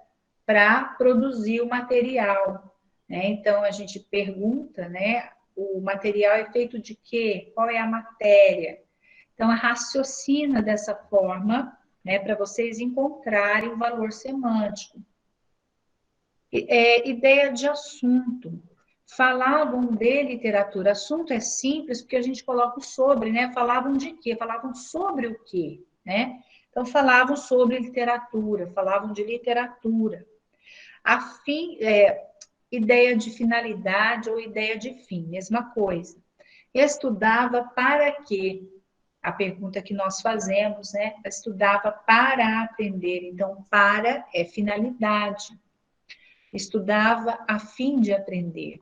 para produzir o material, né? Então, a gente pergunta, né? O material é feito de quê? Qual é a matéria? Então, raciocina dessa forma, né? Para vocês encontrarem o valor semântico. Ideia de assunto. Falavam de literatura. Assunto é simples porque a gente coloca o sobre, né? Falavam de quê? Falavam sobre o quê, né? Então, falavam sobre literatura, falavam de literatura. Ideia de finalidade ou ideia de fim, mesma coisa. Estudava para quê? A pergunta que nós fazemos, né? Estudava para aprender. Então, para é finalidade. Estudava a fim de aprender.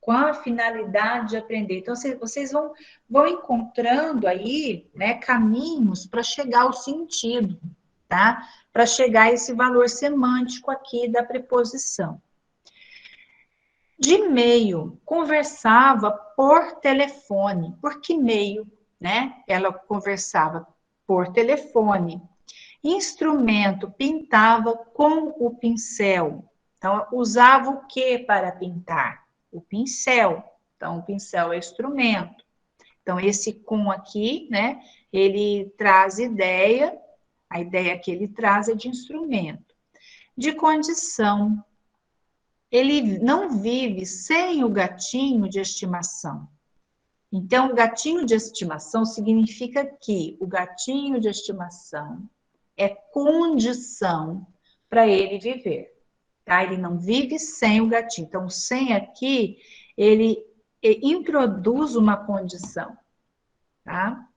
Qual a finalidade de aprender? Então, vocês vão encontrando aí, né, caminhos para chegar ao sentido, tá? Para chegar a esse valor semântico aqui da preposição. De meio, conversava por telefone. Por que meio, né? Ela conversava por telefone. Instrumento, pintava com o pincel. Então, usava o que para pintar? O pincel. Então, o pincel é instrumento. Então, esse com aqui, né? Ele traz ideia, a ideia que ele traz é de instrumento. De condição. Ele não vive sem o gatinho de estimação. Então, o gatinho de estimação significa que o gatinho de estimação é condição para ele viver, tá? Ele não vive sem o gatinho. Então, o sem aqui, ele introduz uma condição, tá?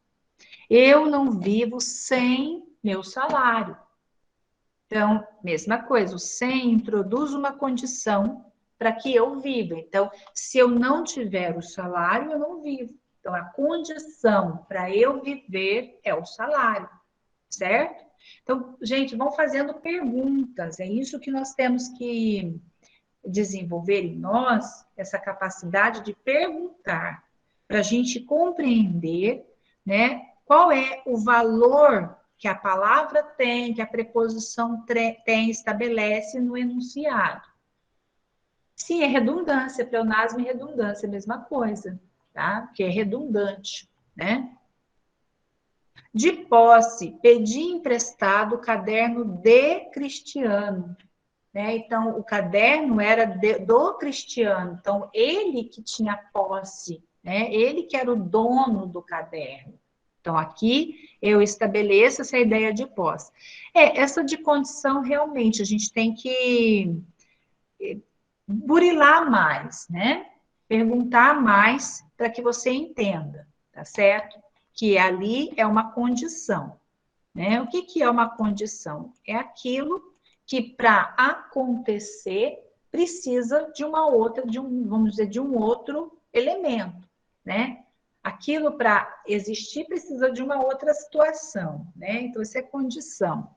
Eu não vivo sem meu salário. Então, mesma coisa, o sem introduz uma condição para que eu viva. Então, se eu não tiver o salário, eu não vivo. Então, a condição para eu viver é o salário, certo? Então, gente, vão fazendo perguntas, é isso que nós temos que desenvolver em nós, essa capacidade de perguntar, para a gente compreender, né, qual é o valor que a palavra tem, que a preposição tem, estabelece no enunciado. Sim, é redundância, pleonasmo e redundância, é a mesma coisa, tá? Que é redundante, né? De posse, pedi emprestado o caderno de Cristiano, né? Então, o caderno era do Cristiano, então, ele que tinha posse, né? Ele que era o dono do caderno. Então, aqui eu estabeleço essa ideia de posse. Essa de condição, realmente, a gente tem que burilar mais, né? Perguntar mais para que você entenda, tá certo? Que ali é uma condição, né? O que é uma condição? É aquilo que para acontecer precisa de uma outra, vamos dizer, de um outro elemento, né? Aquilo para existir precisa de uma outra situação, né? Então, isso é condição.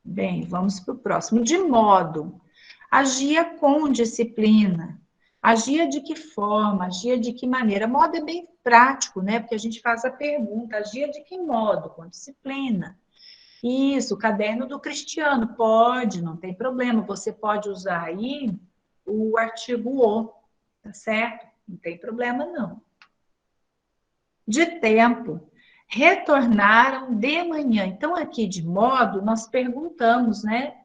Bem, vamos para o próximo. De modo, agia com disciplina. Agia de que forma? Agia de que maneira? Modo é bem prático, né? Porque a gente faz a pergunta, agia de que modo? Com disciplina. Isso, o caderno do Cristiano, pode, não tem problema. Você pode usar aí o artigo o, tá certo? Não tem problema, não. De tempo, retornaram de manhã. Então, aqui de modo, nós perguntamos, né?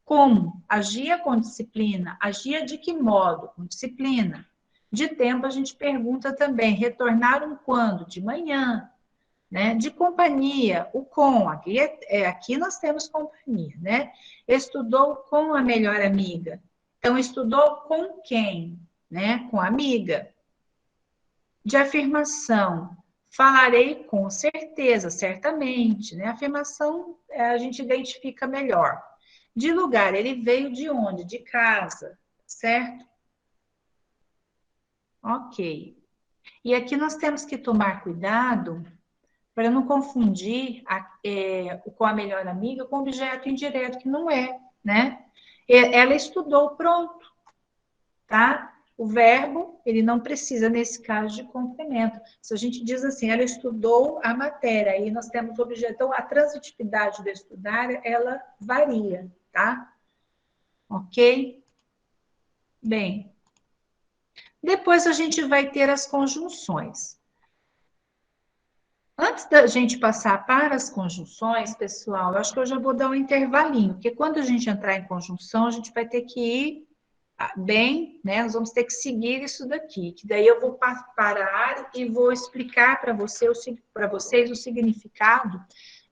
Como? Agia com disciplina. Agia de que modo? Com disciplina. De tempo, a gente pergunta também, retornaram quando? De manhã. Né? De companhia, o com, aqui nós temos companhia, né? Estudou com a melhor amiga. Então, estudou com quem? Né? Com a amiga. De afirmação, falarei com certeza, certamente, né? Afirmação a gente identifica melhor. De lugar, ele veio de onde? De casa, certo? Ok. E aqui nós temos que tomar cuidado para não confundir com a melhor amiga com objeto indireto, que não é, né? Ela estudou, pronto, tá? O verbo, ele não precisa, nesse caso, de complemento. Se a gente diz assim, ela estudou a matéria, aí nós temos o objeto, então, a transitividade do estudar, ela varia, tá? Ok? Bem, depois a gente vai ter as conjunções. Antes da gente passar para as conjunções, pessoal, eu acho que eu já vou dar um intervalinho, porque quando a gente entrar em conjunção, a gente vai ter que ir bem, né? Nós vamos ter que seguir isso daqui, que daí eu vou parar e vou explicar para vocês o significado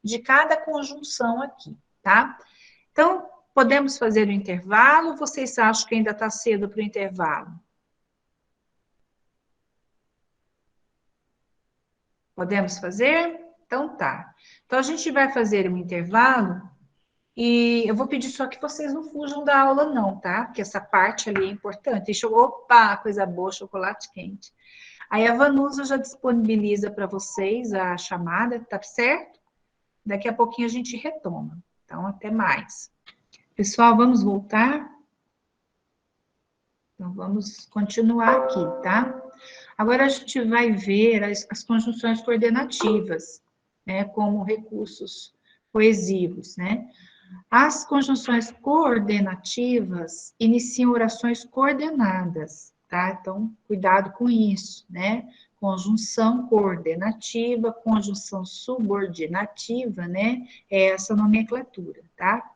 de cada conjunção aqui, tá? Então, podemos fazer o intervalo? Vocês acham que ainda está cedo para o intervalo? Podemos fazer? Então tá. Então a gente vai fazer um intervalo e eu vou pedir só que vocês não fujam da aula não, tá? Porque essa parte ali é importante. Deixa eu, opa, coisa boa, chocolate quente. Aí a Vanusa já disponibiliza para vocês a chamada, tá certo? Daqui a pouquinho a gente retoma. Então, até mais. Pessoal, vamos voltar? Então, vamos continuar aqui, tá? Agora a gente vai ver as conjunções coordenativas, né? Como recursos coesivos, né? As conjunções coordenativas iniciam orações coordenadas, tá? Então, cuidado com isso, né? Conjunção coordenativa, conjunção subordinativa, né? É essa nomenclatura, tá?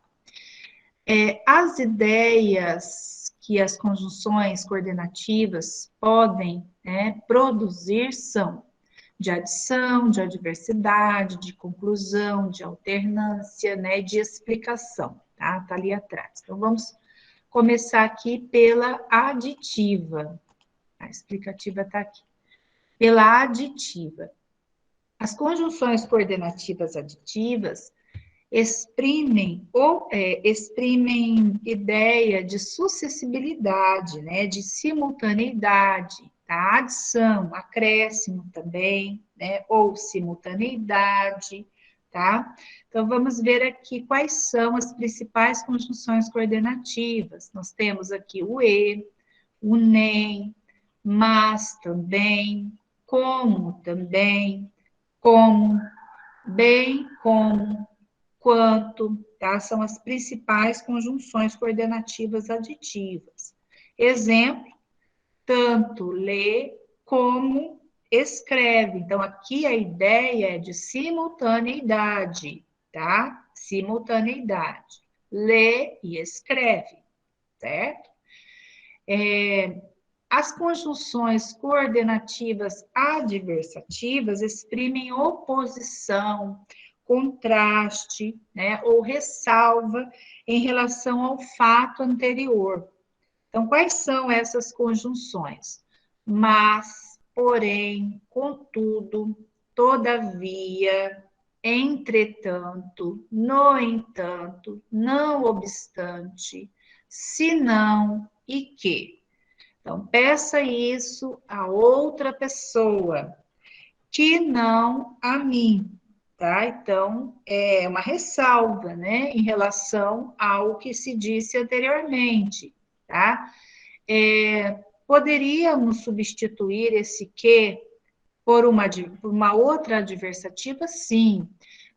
As ideias que as conjunções coordenativas podem, né, produzir são de adição, de adversidade, de conclusão, de alternância, né, de explicação, tá? Tá ali atrás. Então, vamos começar aqui pela aditiva. A explicativa está aqui. Pela aditiva. As conjunções coordenativas aditivas exprimem ideia de sucessibilidade, né, de simultaneidade, tá? Adição, acréscimo também, né, ou simultaneidade, tá? Então, vamos ver aqui quais são as principais conjunções coordenativas. Nós temos aqui o e, o nem, mas também, como, bem como, quanto, tá? São as principais conjunções coordenativas aditivas. Exemplo, tanto lê como escreve. Então, aqui a ideia é de simultaneidade, tá? Simultaneidade. Lê e escreve, certo? As conjunções coordenativas adversativas exprimem oposição, contraste, né, ou ressalva em relação ao fato anterior. Então, quais são essas conjunções? Mas, porém, contudo, todavia, entretanto, no entanto, não obstante, senão e que. Então, peça isso a outra pessoa, que não a mim, tá? Então, é uma ressalva, né, em relação ao que se disse anteriormente, tá? Poderíamos substituir esse que por uma outra adversativa? Sim.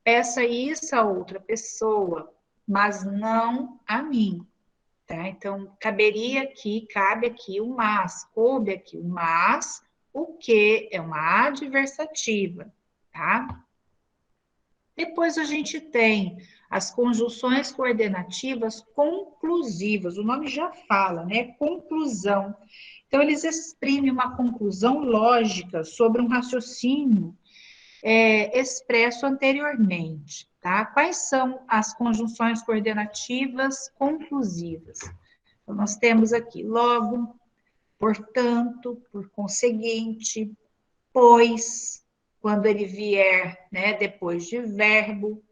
Peça isso a outra pessoa, mas não a mim. Tá? Então, cabe aqui o mas, coube aqui o mas, o que é uma adversativa, tá? Depois a gente tem as conjunções coordenativas conclusivas, o nome já fala, né? Conclusão. Então, eles exprimem uma conclusão lógica sobre um raciocínio expresso anteriormente, tá? Quais são as conjunções coordenativas conclusivas? Então, nós temos aqui logo, portanto, por conseguinte, pois, quando ele vier, né, depois de verbo,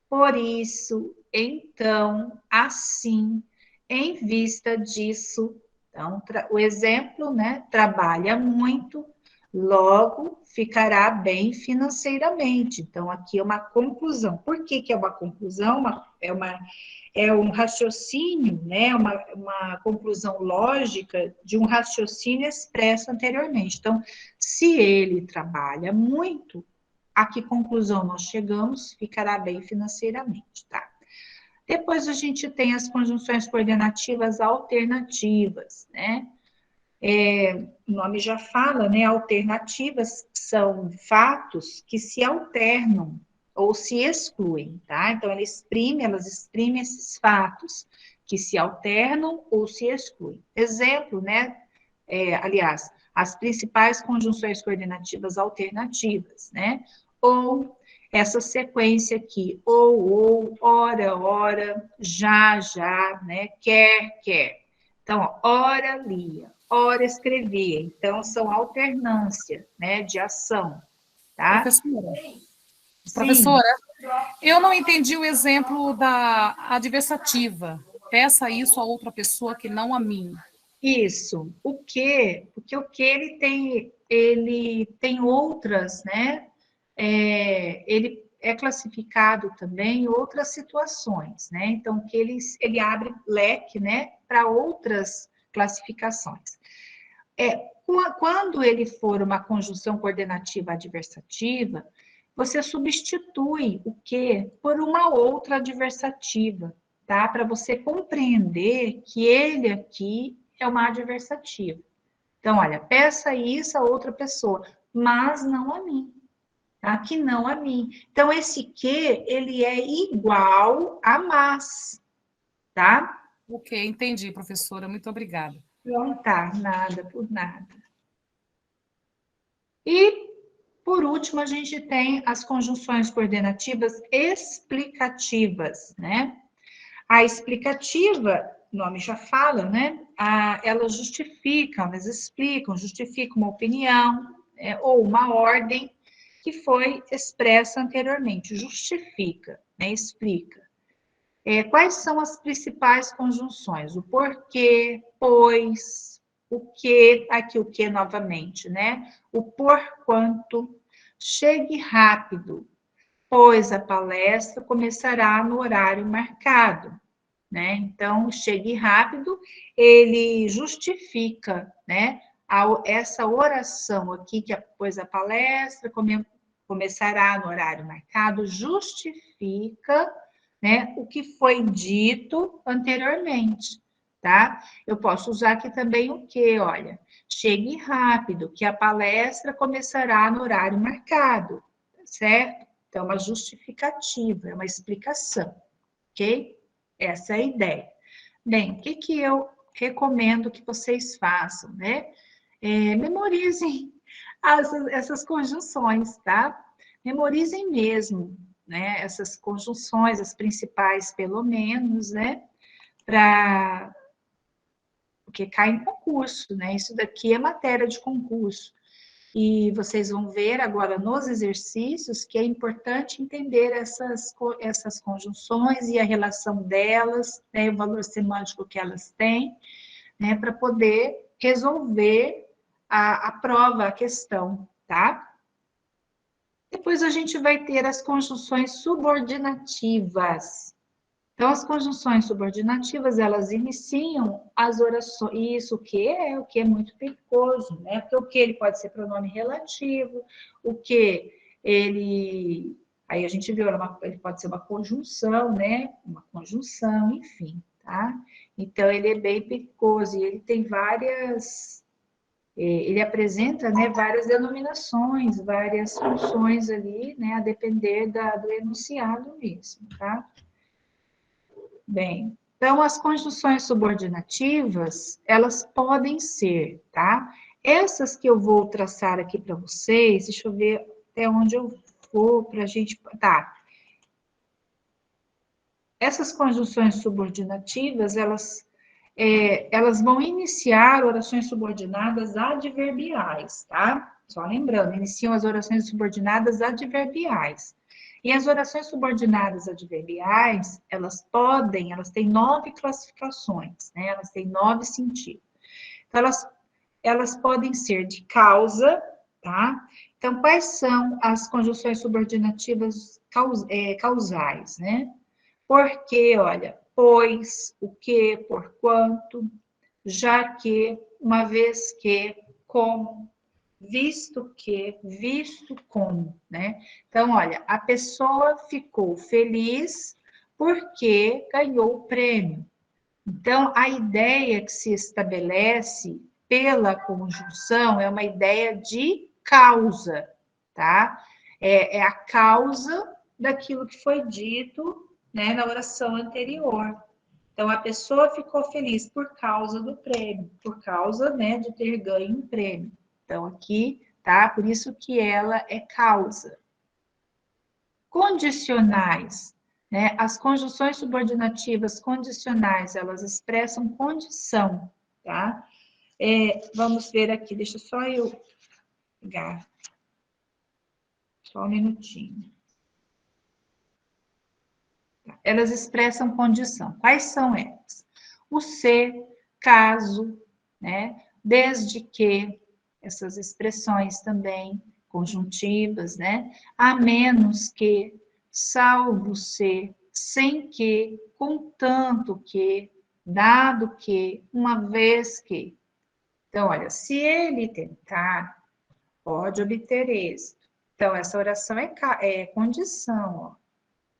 por isso, então, assim, em vista disso. Então, o exemplo, né, trabalha muito, logo ficará bem financeiramente. Então, aqui é uma conclusão. Por que que é uma conclusão? É um raciocínio, né, uma conclusão lógica de um raciocínio expresso anteriormente. Então, se ele trabalha muito, a que conclusão nós chegamos? Ficará bem financeiramente, tá? Depois a gente tem as conjunções coordenativas alternativas, né? O nome já fala, né? Alternativas são fatos que se alternam ou se excluem, tá? Então, elas exprimem esses fatos que se alternam ou se excluem. Exemplo, né? Aliás, as principais conjunções coordenativas alternativas, né? Ou essa sequência aqui, ou, ora, ora, já, já, né? Quer, quer. Então, ó, ora lia, ora escrevia. Então, são alternância, né? De ação, tá? Professora, Sim, professora, eu não entendi o exemplo da adversativa. Peça isso a outra pessoa que não a mim. isso. O que? Porque o que ele tem outras, né? Ele é classificado também em outras situações, né? Então, que ele abre leque, né, para outras classificações. Quando ele for uma conjunção coordenativa adversativa, você substitui o que por uma outra adversativa, tá? Para você compreender que ele aqui é uma adversativa. Então, olha, peça isso a outra pessoa, mas não a mim, tá? Que não a mim. Então, esse que, ele é igual a mas, tá? Ok, entendi, professora. Muito obrigada. Então, tá, nada por nada. E, por último, a gente tem as conjunções coordenativas explicativas, né? A explicativa, o nome já fala, né? Elas justificam, elas explicam, justificam uma opinião ou uma ordem que foi expressa anteriormente. Justifica, né? Explica. Quais são as principais conjunções? O porquê, pois, o que, aqui o que novamente, né? O porquanto, chegue rápido, pois a palestra começará no horário marcado, né? Então, chegue rápido, ele justifica, né? Essa oração aqui, que pois a palestra começará no horário marcado, justifica, né, o que foi dito anteriormente, tá? Eu posso usar aqui também o que, olha, chegue rápido, que a palestra começará no horário marcado, certo? Então, uma justificativa, é uma explicação, ok? Essa é a ideia. Bem, o que eu recomendo que vocês façam, né? Memorizem essas conjunções, tá? Memorizem mesmo, né? Essas conjunções, as principais, pelo menos, né? Porque cai em concurso, né? Isso daqui é matéria de concurso. E vocês vão ver agora nos exercícios que é importante entender essas conjunções e a relação delas, né, o valor semântico que elas têm, né, para poder resolver a prova, a questão, tá? Depois a gente vai ter as conjunções subordinativas. Então, as conjunções subordinativas, elas iniciam as orações, isso o que é muito perigoso, né? Porque o que ele pode ser pronome relativo, o que ele, aí a gente viu, ele pode ser uma conjunção, né? Uma conjunção, enfim, tá? Então, ele é bem perigoso e ele tem ele apresenta, né, várias denominações, várias funções ali, né, a depender do enunciado mesmo, tá? Bem, então as conjunções subordinativas, elas podem ser, tá? Essas que eu vou traçar aqui para vocês, deixa eu ver até onde eu vou para a gente. Tá. Essas conjunções subordinativas, elas vão iniciar orações subordinadas adverbiais, tá? Só lembrando, iniciam as orações subordinadas adverbiais. E as orações subordinadas adverbiais, elas têm 9 classificações, né? Elas têm 9 sentidos. Então, elas podem ser de causa, tá? Então, quais são as conjunções subordinativas causais, né? Porque, olha, pois, o que, porquanto, já que, uma vez que, como, visto que, visto como, né? Então, olha, a pessoa ficou feliz porque ganhou o prêmio. Então, a ideia que se estabelece pela conjunção é uma ideia de causa, tá? É a causa daquilo que foi dito, né, na oração anterior. Então, a pessoa ficou feliz por causa do prêmio, por causa, né, de ter ganho um prêmio. Então, aqui, tá? Por isso que ela é causa. Condicionais, né? As conjunções subordinativas condicionais, elas expressam condição, tá? Vamos ver aqui, deixa só eu pegar. Só um minutinho. Elas expressam condição. Quais são elas? O se, caso, né? Desde que, essas expressões também conjuntivas, né? A menos que, salvo se, sem que, contanto que, dado que, uma vez que. Então, olha, se ele tentar, pode obter êxito. Então, essa oração é condição, ó,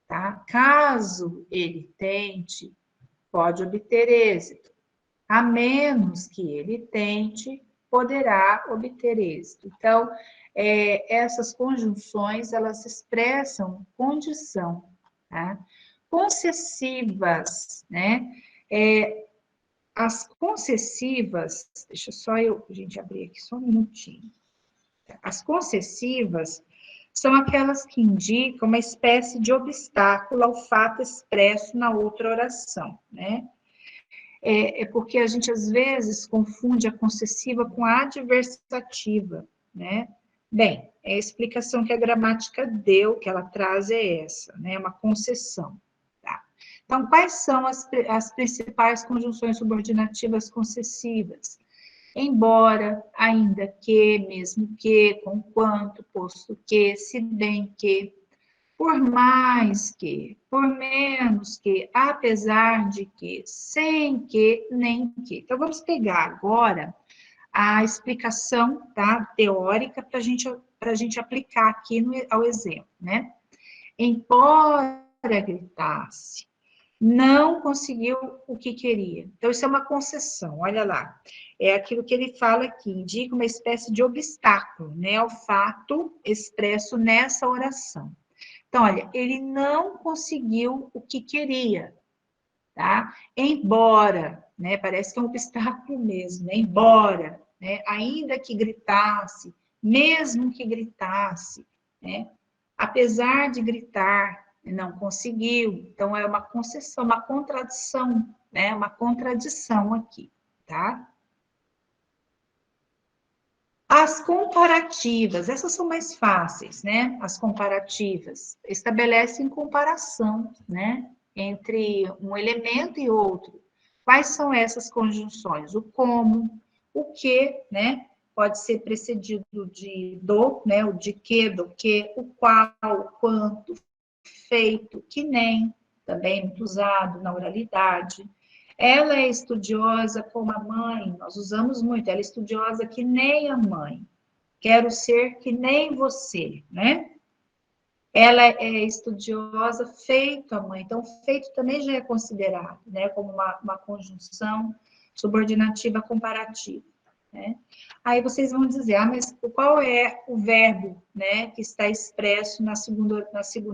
tá? Caso ele tente, pode obter êxito. A menos que ele tente, poderá obter êxito. Então, essas conjunções, elas expressam condição, tá? Concessivas, né? As concessivas, deixa só a gente abrir aqui só um minutinho. As concessivas são aquelas que indicam uma espécie de obstáculo ao fato expresso na outra oração, né? Porque a gente, às vezes, confunde a concessiva com a adversativa, né? Bem, a explicação que a gramática deu, que ela traz é essa, né? Uma concessão, tá? Então, quais são as principais conjunções subordinativas concessivas? Embora, ainda que, mesmo que, conquanto, posto que, se bem que, por mais que, por menos que, apesar de que, sem que, nem que. Então, vamos pegar agora a explicação, tá, teórica para a gente aplicar aqui ao exemplo, né? Embora gritasse, não conseguiu o que queria. Então, isso é uma concessão, olha lá. É aquilo que ele fala aqui, indica uma espécie de obstáculo, né, ao fato expresso nessa oração. Então, olha, ele não conseguiu o que queria, tá? Embora, né, parece que é um obstáculo mesmo, né? Embora, né, ainda que gritasse, mesmo que gritasse, né? Apesar de gritar, não conseguiu. Então, é uma concessão, uma contradição, né? Uma contradição aqui, tá? As comparativas, essas são mais fáceis, né? As comparativas estabelecem comparação, né? Entre um elemento e outro. Quais são essas conjunções? O como, o que, né? Pode ser precedido de do, né? O de que, do que, o qual, o quanto, feito, que nem, também muito usado na oralidade. Ela é estudiosa como a mãe, nós usamos muito, ela é estudiosa que nem a mãe. Quero ser que nem você, né? Ela é estudiosa feito a mãe, então feito também já é considerado, né, como uma conjunção subordinativa comparativa, né? Aí vocês vão dizer, mas qual é o verbo, né, que está expresso na segunda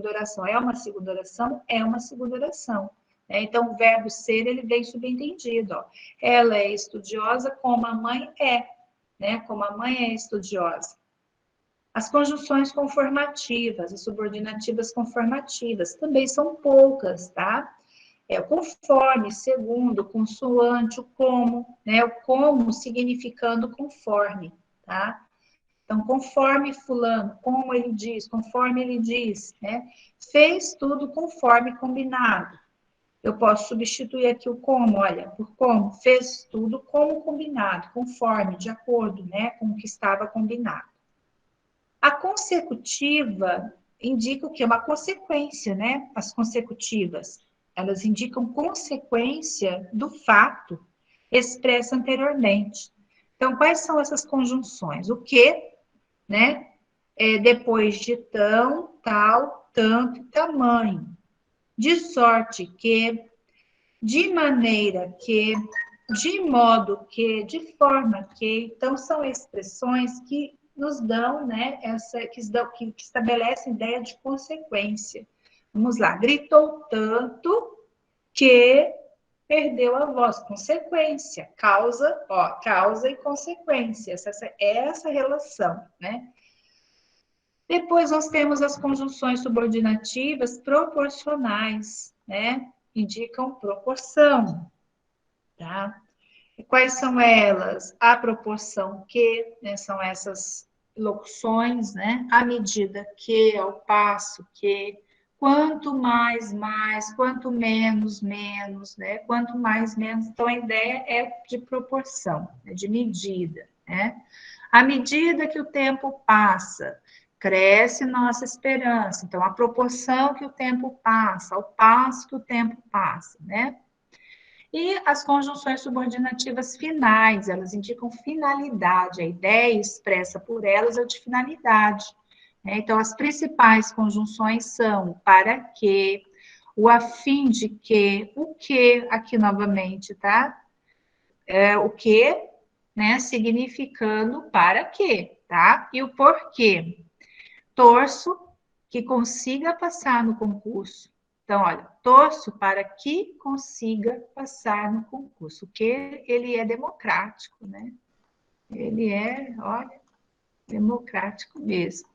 oração? É uma segunda oração? É uma segunda oração. Então, o verbo ser, ele vem subentendido, ó. Ela é estudiosa como a mãe é, né, como a mãe é estudiosa. As conjunções conformativas, as subordinativas conformativas, também são poucas, tá? É o conforme, segundo, consoante, o como, né? O como significando conforme, tá? Então, conforme fulano, como ele diz, conforme ele diz, né? Fez tudo conforme combinado. Eu posso substituir aqui o como, olha, por como, fez tudo como combinado, conforme, de acordo, né? Com o que estava combinado. A consecutiva indica o quê? Uma consequência, né? As consecutivas, elas indicam consequência do fato expresso anteriormente. Então, quais são essas conjunções? O que, né? Depois de tão, tal, tanto, tamanho. De sorte que, de maneira que, de modo que, de forma que. Então, são expressões que nos dão, né, que estabelecem ideia de consequência. Vamos lá, gritou tanto que perdeu a voz. Consequência, causa, ó, causa e consequência, essa relação, né? Depois nós temos as conjunções subordinativas proporcionais, né? Indicam proporção, tá? E quais são elas? A proporção que, né, são essas locuções, né? À medida que, ao passo que, quanto mais, mais, quanto menos, menos, né? Quanto mais, menos. Então, a ideia é de proporção, é de medida, né? À medida que o tempo passa, cresce nossa esperança. Então, a proporção que o tempo passa, ao passo que o tempo passa, né? E as conjunções subordinativas finais, elas indicam finalidade, a ideia expressa por elas é de finalidade, né? Então, as principais conjunções são para que, o a fim de que, o que, aqui novamente, tá? O que, né? Significando para que, tá? E o porquê. Torço que consiga passar no concurso. Então, olha, torço para que consiga passar no concurso, que ele é democrático, né? Ele é, olha, democrático mesmo.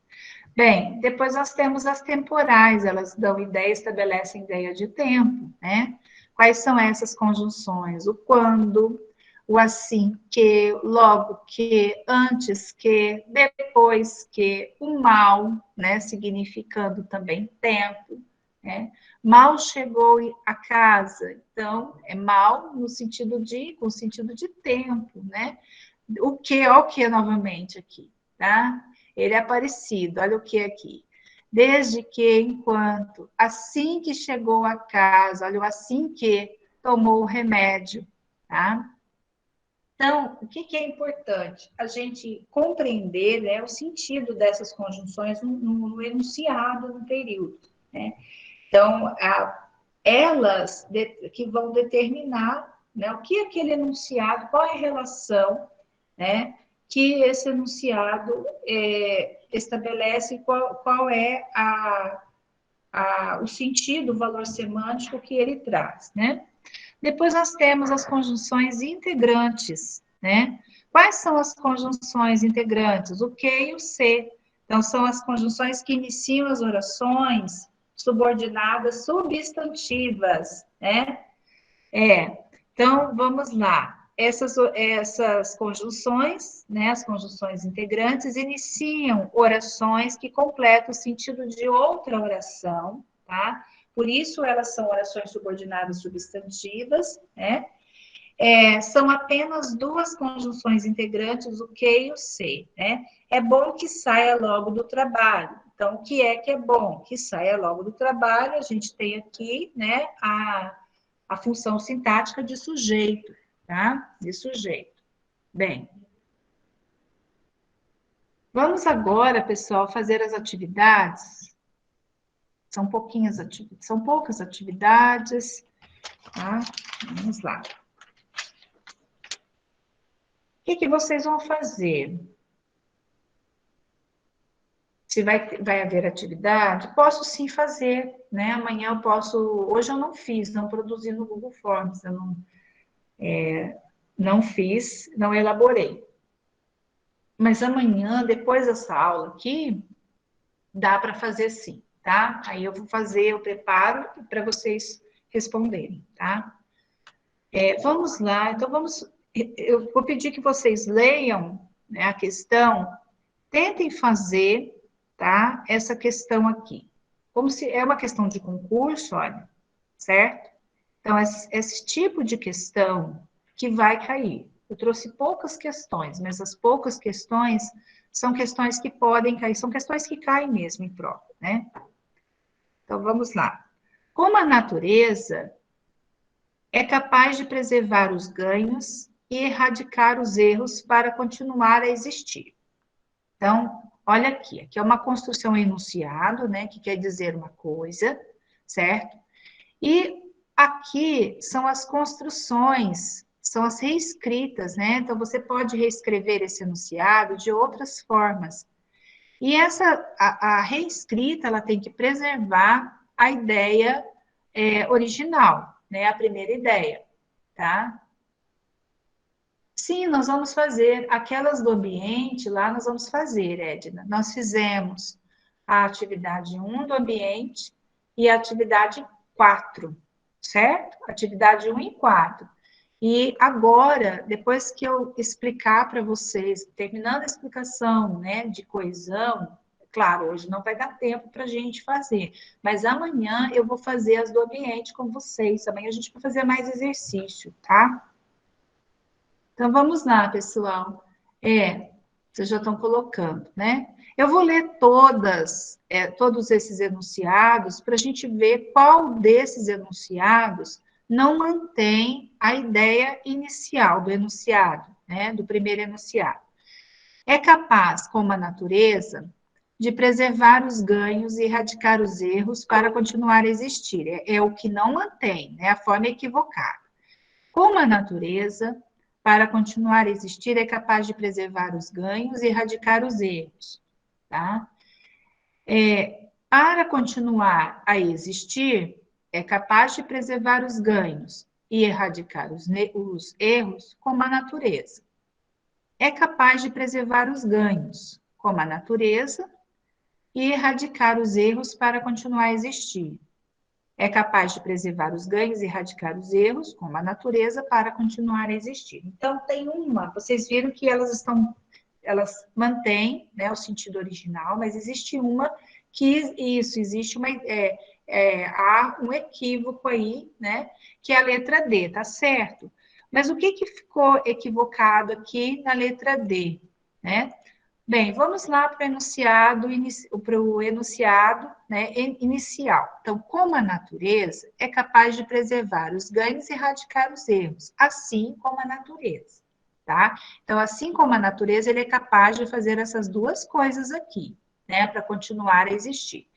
Bem, depois nós temos as temporais, elas dão ideia, estabelecem ideia de tempo, né? Quais são essas conjunções? O quando, o assim que, logo que, antes que, depois que, o mal, né? Significando também tempo, né? Mal chegou a casa, então é mal no sentido de, com sentido de tempo, né? O que, ó, o que novamente aqui, tá? Ele é parecido, olha o que aqui. Desde que, enquanto, assim que chegou a casa, olha o assim que tomou o remédio, tá? Então, o que é importante? A gente compreender, né, o sentido dessas conjunções no enunciado, no período, né? Então, elas que vão determinar, né, o que é aquele enunciado, qual é a relação, né, que esse enunciado estabelece, qual é o sentido, o valor semântico que ele traz, né? Depois nós temos as conjunções integrantes, né? Quais são as conjunções integrantes? O que e o se. Então, são as conjunções que iniciam as orações subordinadas substantivas, né? Então, vamos lá. Essas conjunções, né, as conjunções integrantes, iniciam orações que completam o sentido de outra oração, tá? Por isso, elas são orações subordinadas substantivas, né? São apenas duas conjunções integrantes, o que e o se, né? É bom que saia logo do trabalho. Então, o que é bom? Que saia logo do trabalho, a gente tem aqui, né, a função sintática de sujeito, tá? De sujeito. Bem, vamos agora, pessoal, fazer as atividades. São poucas atividades, tá? Vamos lá. O que vocês vão fazer? Se vai haver atividade, posso sim fazer, né? Amanhã eu posso, hoje eu não fiz, não produzi no Google Forms, eu não fiz, não elaborei. Mas amanhã, depois dessa aula aqui, dá para fazer sim, tá? Aí eu vou fazer, eu preparo para vocês responderem, tá? Vamos lá, então eu vou pedir que vocês leiam, né, a questão, tentem fazer, tá? Essa questão aqui. Como se é uma questão de concurso, olha, certo? Então, esse tipo de questão que vai cair. Eu trouxe poucas questões, mas as poucas questões são questões que podem cair, são questões que caem mesmo em prova, né? Então, vamos lá. Como a natureza é capaz de preservar os ganhos e erradicar os erros para continuar a existir? Então, olha aqui é uma construção enunciado, né, que quer dizer uma coisa, certo? E aqui são as construções, são as reescritas, né? Então, você pode reescrever esse enunciado de outras formas. E a reescrita, ela tem que preservar a ideia original, né? A primeira ideia, tá? Sim, nós vamos fazer. Aquelas do ambiente, lá nós vamos fazer, Edna. Nós fizemos a atividade 1 do ambiente e a atividade 4, certo? Atividade 1 e 4. E agora, depois que eu explicar para vocês, terminando a explicação, né, de coesão, claro, hoje não vai dar tempo para a gente fazer, mas amanhã eu vou fazer as do ambiente com vocês. Amanhã a gente vai fazer mais exercício, tá? Então, vamos lá, pessoal. Vocês já estão colocando, né? Eu vou ler todos esses enunciados para a gente ver qual desses enunciados não mantém a ideia inicial do enunciado, né? Do primeiro enunciado. É capaz, como a natureza, de preservar os ganhos e erradicar os erros para continuar a existir. É o que não mantém, né? A forma equivocada. Como a natureza, para continuar a existir, é capaz de preservar os ganhos e erradicar os erros, tá? Para continuar a existir, é capaz de preservar os ganhos e erradicar os erros, como a natureza. É capaz de preservar os ganhos, como a natureza, e erradicar os erros para continuar a existir. É capaz de preservar os ganhos e erradicar os erros, como a natureza, para continuar a existir. Então, tem vocês viram que elas mantêm, né, o sentido original, mas existe uma que existe há um equívoco aí, né, que é a letra D, tá certo? Mas o que ficou equivocado aqui na letra D, né? Bem, vamos lá para o enunciado, né, inicial. Então, como a natureza é capaz de preservar os ganhos e erradicar os erros, assim como a natureza, tá? Então, assim como a natureza, ele é capaz de fazer essas duas coisas aqui, né, para continuar a existir.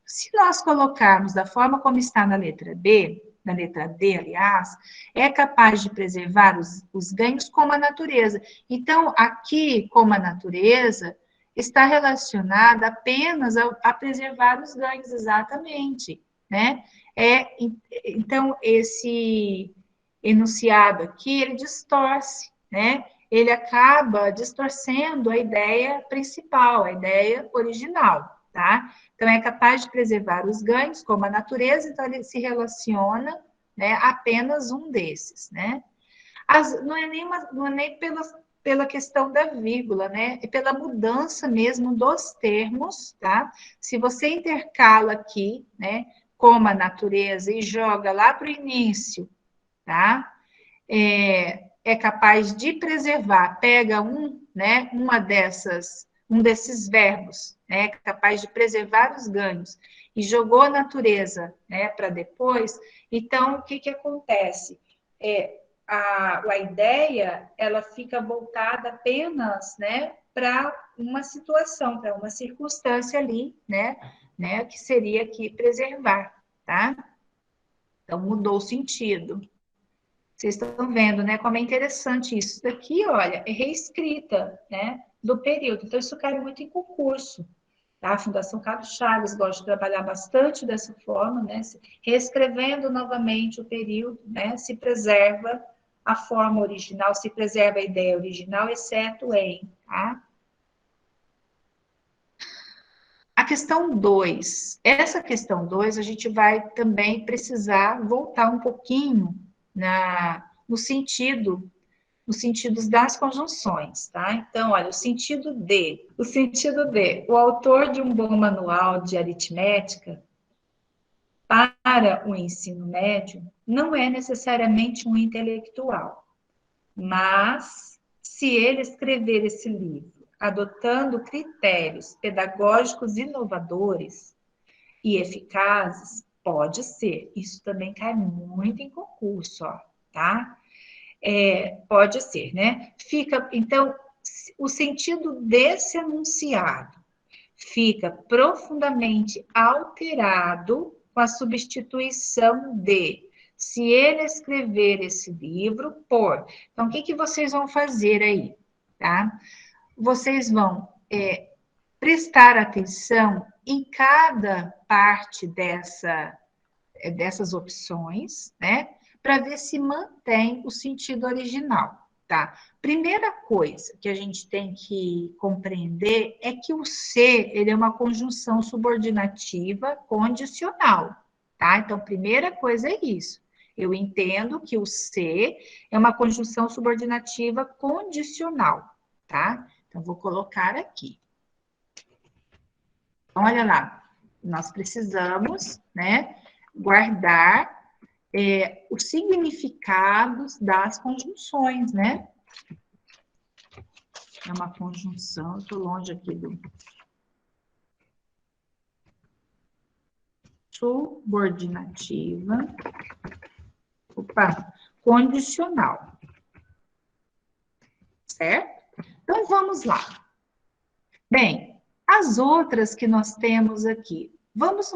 Se nós colocarmos da forma como está na letra B, na letra D, aliás, é capaz de preservar os ganhos como a natureza. Então, aqui, como a natureza, está relacionada apenas a preservar os ganhos, exatamente, né? Então, esse enunciado aqui, ele distorce, né? Ele acaba distorcendo a ideia principal, a ideia original, tá? Então, é capaz de preservar os ganhos, como a natureza, então ele se relaciona, né, apenas um desses, né? Não é nem pela questão da vírgula, né? É pela mudança mesmo dos termos, tá? Se você intercala aqui, né, como a natureza e joga lá para o início, tá? É capaz de preservar, pega né, um desses verbos, né, capaz de preservar os ganhos, e jogou a natureza, né, para depois, então, o que acontece? A ideia, ela fica voltada apenas, né, para uma situação, para uma circunstância ali, né, que seria aqui preservar, tá? Então, mudou o sentido. Vocês estão vendo, né, como é interessante isso. Isso daqui, olha, é reescrita, né, do período. Então, isso cai muito em concurso. Tá? A Fundação Carlos Chagas gosta de trabalhar bastante dessa forma, né, reescrevendo novamente o período, né, se preserva a forma original, se preserva a ideia original, exceto em, tá? A questão 2. Essa questão 2, a gente vai também precisar voltar um pouquinho no sentido, nos sentidos das conjunções, tá? Então, olha, o sentido D. O autor de um bom manual de aritmética para o ensino médio não é necessariamente um intelectual, mas se ele escrever esse livro adotando critérios pedagógicos inovadores e eficazes, pode ser. Isso também cai muito em concurso, ó, tá? Pode ser, né? Então, o sentido desse enunciado fica profundamente alterado com a substituição de se ele escrever esse livro por. Então, o que vocês vão fazer aí, tá? Vocês vão prestar atenção em cada parte dessas opções, né? Para ver se mantém o sentido original, tá? Primeira coisa que a gente tem que compreender é que o se, ele é uma conjunção subordinativa condicional, tá? Então, primeira coisa é isso. Eu entendo que o se é uma conjunção subordinativa condicional, tá? Então, vou colocar aqui. Olha lá, nós precisamos, né, guardar os significados das conjunções, né? É uma conjunção, estou longe aqui do subordinativa, condicional, certo? Então, vamos lá. Bem, as outras que nós temos aqui, vamos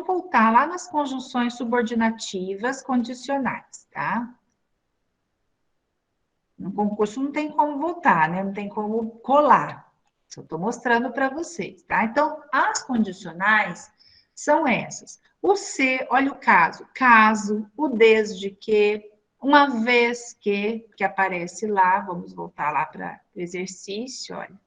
voltar lá nas conjunções subordinativas condicionais, tá? No concurso não tem como voltar, né? Não tem como colar. Só estou mostrando para vocês, tá? Então, as condicionais são essas. O se, olha o caso, o desde que, uma vez que aparece lá, vamos voltar lá para o exercício, olha.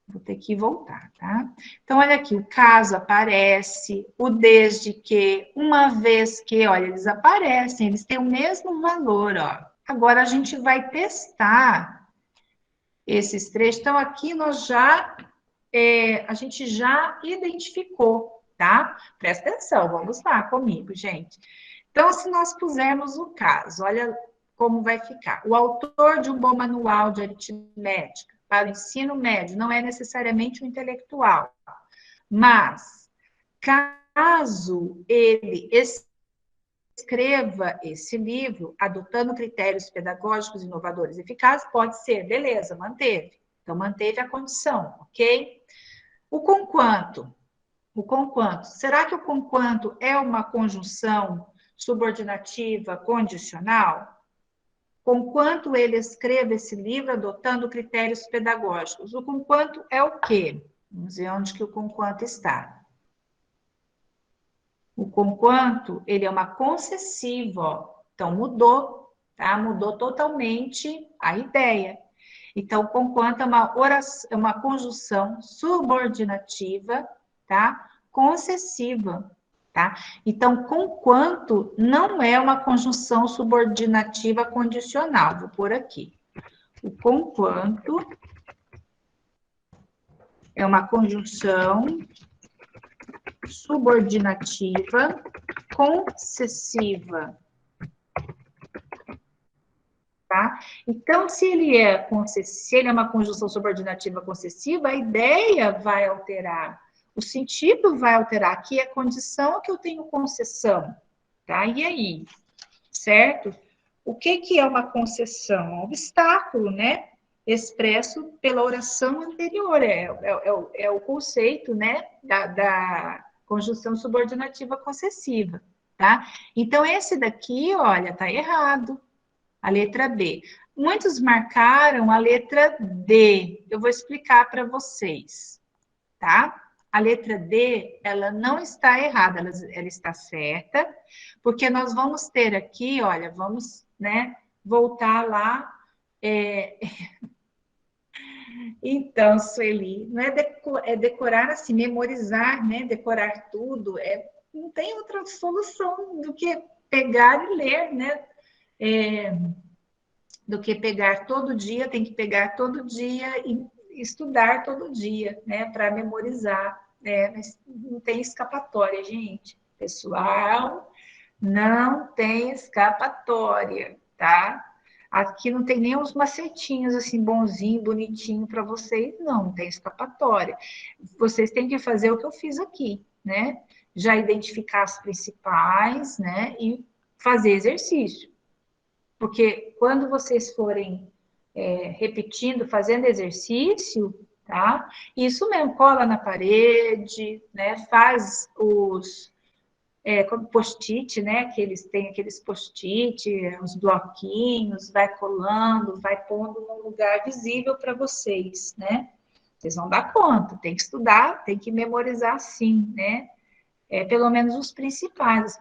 Vou ter que voltar, tá? Então, olha aqui, o caso aparece, o desde que, uma vez que, olha, eles aparecem, eles têm o mesmo valor, ó. Agora, a gente vai testar esses trechos. Então, aqui a gente já identificou, tá? Presta atenção, vamos lá comigo, gente. Então, se nós pusermos o caso, olha como vai ficar. O autor de um bom manual de aritmética para o ensino médio não é necessariamente um intelectual, mas caso ele escreva esse livro adotando critérios pedagógicos inovadores e eficazes, pode ser, beleza, manteve. Então, manteve a condição, ok? O conquanto. O conquanto. Será que o conquanto é uma conjunção subordinativa condicional? Conquanto ele escreve esse livro adotando critérios pedagógicos. O conquanto é o quê? Vamos ver onde que o conquanto está. O conquanto, ele é uma concessiva, ó. Então mudou, tá? Mudou totalmente a ideia. Então, conquanto é uma oração, é uma conjunção subordinativa, tá? Concessiva, tá? Então, conquanto não é uma conjunção subordinativa condicional. Vou pôr aqui. O conquanto é uma conjunção subordinativa concessiva. Tá? Então, se ele é uma conjunção subordinativa concessiva, a ideia vai alterar, o sentido vai alterar. Aqui é condição que eu tenho concessão, tá? E aí, certo? O que é uma concessão? Um obstáculo, né? Expresso pela oração anterior, é o conceito, né? Da conjunção subordinativa concessiva, tá? Então, esse daqui, olha, tá errado. A letra B. Muitos marcaram a letra D. Eu vou explicar para vocês, tá? A letra D, ela não está errada, ela está certa, porque nós vamos ter aqui, olha, vamos, né, voltar lá. Então, Sueli, não é decorar assim, memorizar, né, decorar tudo, não tem outra solução do que pegar e ler, né? Do que pegar todo dia, tem que pegar todo dia e estudar todo dia, né, para memorizar, né, mas não tem escapatória, gente. Pessoal, não tem escapatória, tá? Aqui não tem nem uns macetinhos assim, bonzinho, bonitinho para vocês, não tem escapatória. Vocês têm que fazer o que eu fiz aqui, né? Já identificar as principais, né, e fazer exercício. Porque quando vocês forem repetindo, fazendo exercício, tá? Isso mesmo, cola na parede, né? Faz os como post-it, né? Que eles têm aqueles post-it, os bloquinhos, vai colando, vai pondo num lugar visível para vocês, né? Vocês vão dar conta, tem que estudar, tem que memorizar sim, né? Pelo menos os principais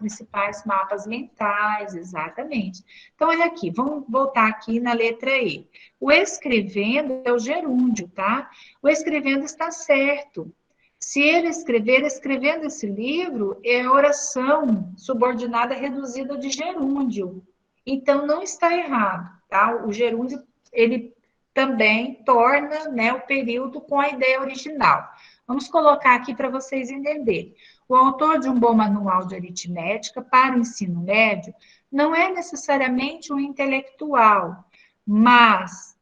mapas mentais, exatamente. Então, olha aqui, vamos voltar aqui na letra E. O escrevendo é o gerúndio, tá? O escrevendo está certo. Se ele escrever, escrevendo esse livro, é a oração subordinada reduzida de gerúndio. Então, não está errado, tá? O gerúndio, ele também torna, né, o período com a ideia original. Vamos colocar aqui para vocês entenderem. O autor de um bom manual de aritmética para o ensino médio não é necessariamente um intelectual, mas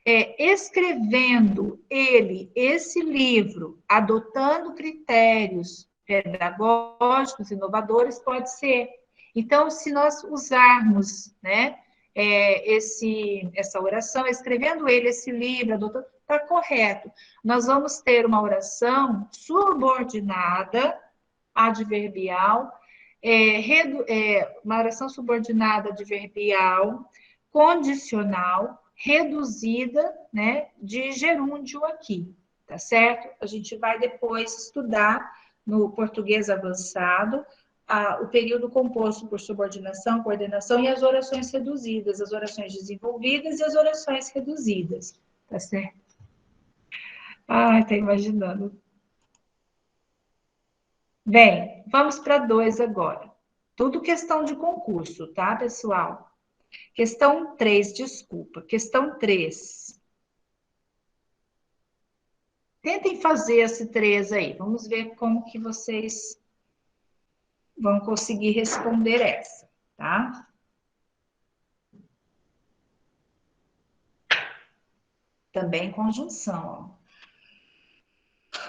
escrevendo ele esse livro, adotando critérios pedagógicos inovadores, pode ser. Então, se nós usarmos, né, essa oração, escrevendo ele esse livro, adotando, está correto. Nós vamos ter uma oração subordinada, adverbial, uma oração subordinada adverbial, condicional, reduzida, né, de gerúndio aqui, tá certo? A gente vai depois estudar no português avançado o período composto por subordinação, coordenação e as orações reduzidas, as orações desenvolvidas e as orações reduzidas, tá certo? Ai, tá imaginando. Bem, vamos para 2 agora. Tudo questão de concurso, tá, pessoal? Questão 3, desculpa. Questão 3. Tentem fazer esse 3 aí. Vamos ver como que vocês vão conseguir responder essa, tá? Também conjunção, ó.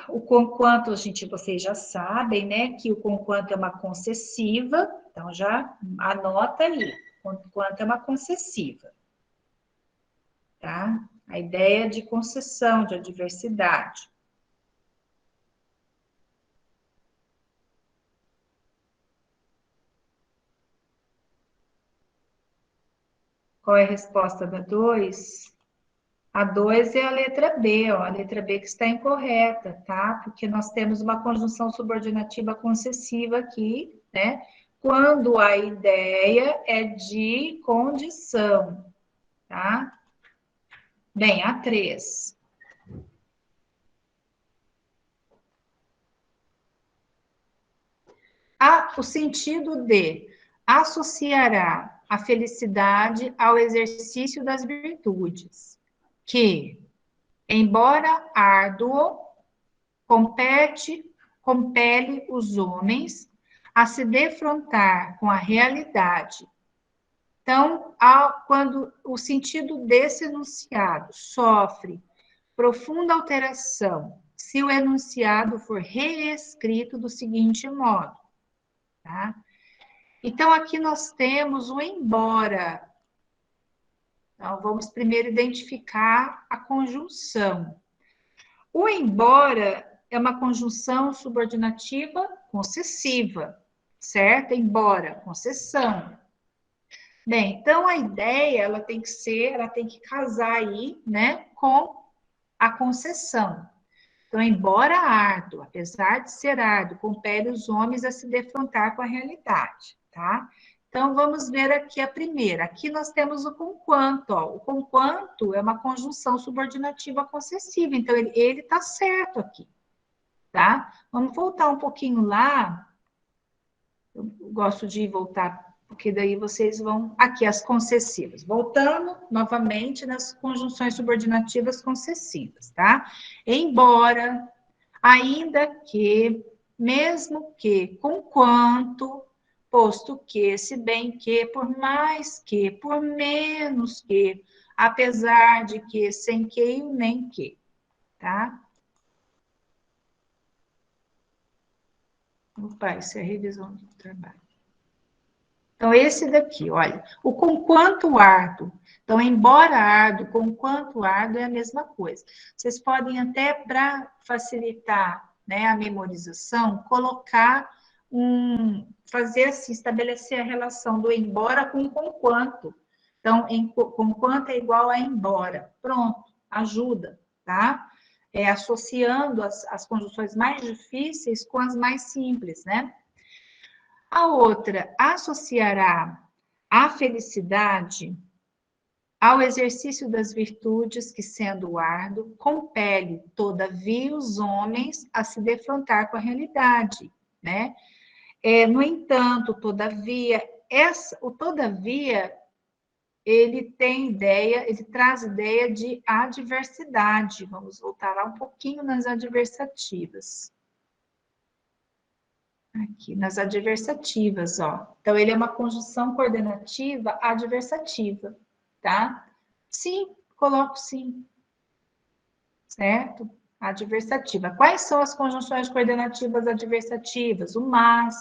O conquanto, vocês já sabem, né? Que o conquanto é uma concessiva, Então, já anota aí, quanto é uma concessiva. Tá? A ideia de concessão, de adversidade. Qual é a resposta da 2? A 2 é a letra B, ó, a letra B que está incorreta, tá? Porque nós temos uma conjunção subordinativa concessiva aqui, né? Quando a ideia é de condição, tá? Bem, a 3. O sentido de associará a felicidade ao exercício das virtudes, que, embora árduo, compele os homens a se defrontar com a realidade. Então, quando o sentido desse enunciado sofre profunda alteração, se o enunciado for reescrito do seguinte modo, tá? Então, aqui nós temos o embora. Então, vamos primeiro identificar a conjunção. O embora é uma conjunção subordinativa concessiva, certo? Embora, concessão. Bem, então a ideia, ela tem que casar aí, né, com a concessão. Então, embora árduo, apesar de ser árduo, compele os homens a se defrontar com a realidade, tá? Então, vamos ver aqui a primeira. Aqui nós temos o conquanto, ó. O conquanto é uma conjunção subordinativa concessiva, então ele está certo aqui, tá? Vamos voltar um pouquinho lá. Eu gosto de voltar, porque daí vocês vão... Aqui, as concessivas. Voltando novamente nas conjunções subordinativas concessivas, tá? Embora, ainda que, mesmo que, conquanto, posto que, se bem que, por mais que, por menos que, apesar de que, sem que e nem que, tá? Opa, isso é a revisão do trabalho. Então, esse daqui, olha, o conquanto árduo. Então, embora árduo, conquanto árduo é a mesma coisa. Vocês podem até, para facilitar, né, a memorização, colocar fazer assim, estabelecer a relação do embora com conquanto. Então, conquanto é igual a embora. Pronto, ajuda, tá? Associando as conjunções mais difíceis com as mais simples, né? A outra associará a felicidade ao exercício das virtudes que, sendo árduo, compele, todavia, os homens a se defrontar com a realidade, né? No entanto, todavia, o todavia, ele traz ideia de adversidade. Vamos voltar lá um pouquinho nas adversativas. Aqui, nas adversativas, ó. Então, ele é uma conjunção coordenativa adversativa, tá? Sim, coloco sim. Certo? Adversativa. Quais são as conjunções coordenativas adversativas? O mas,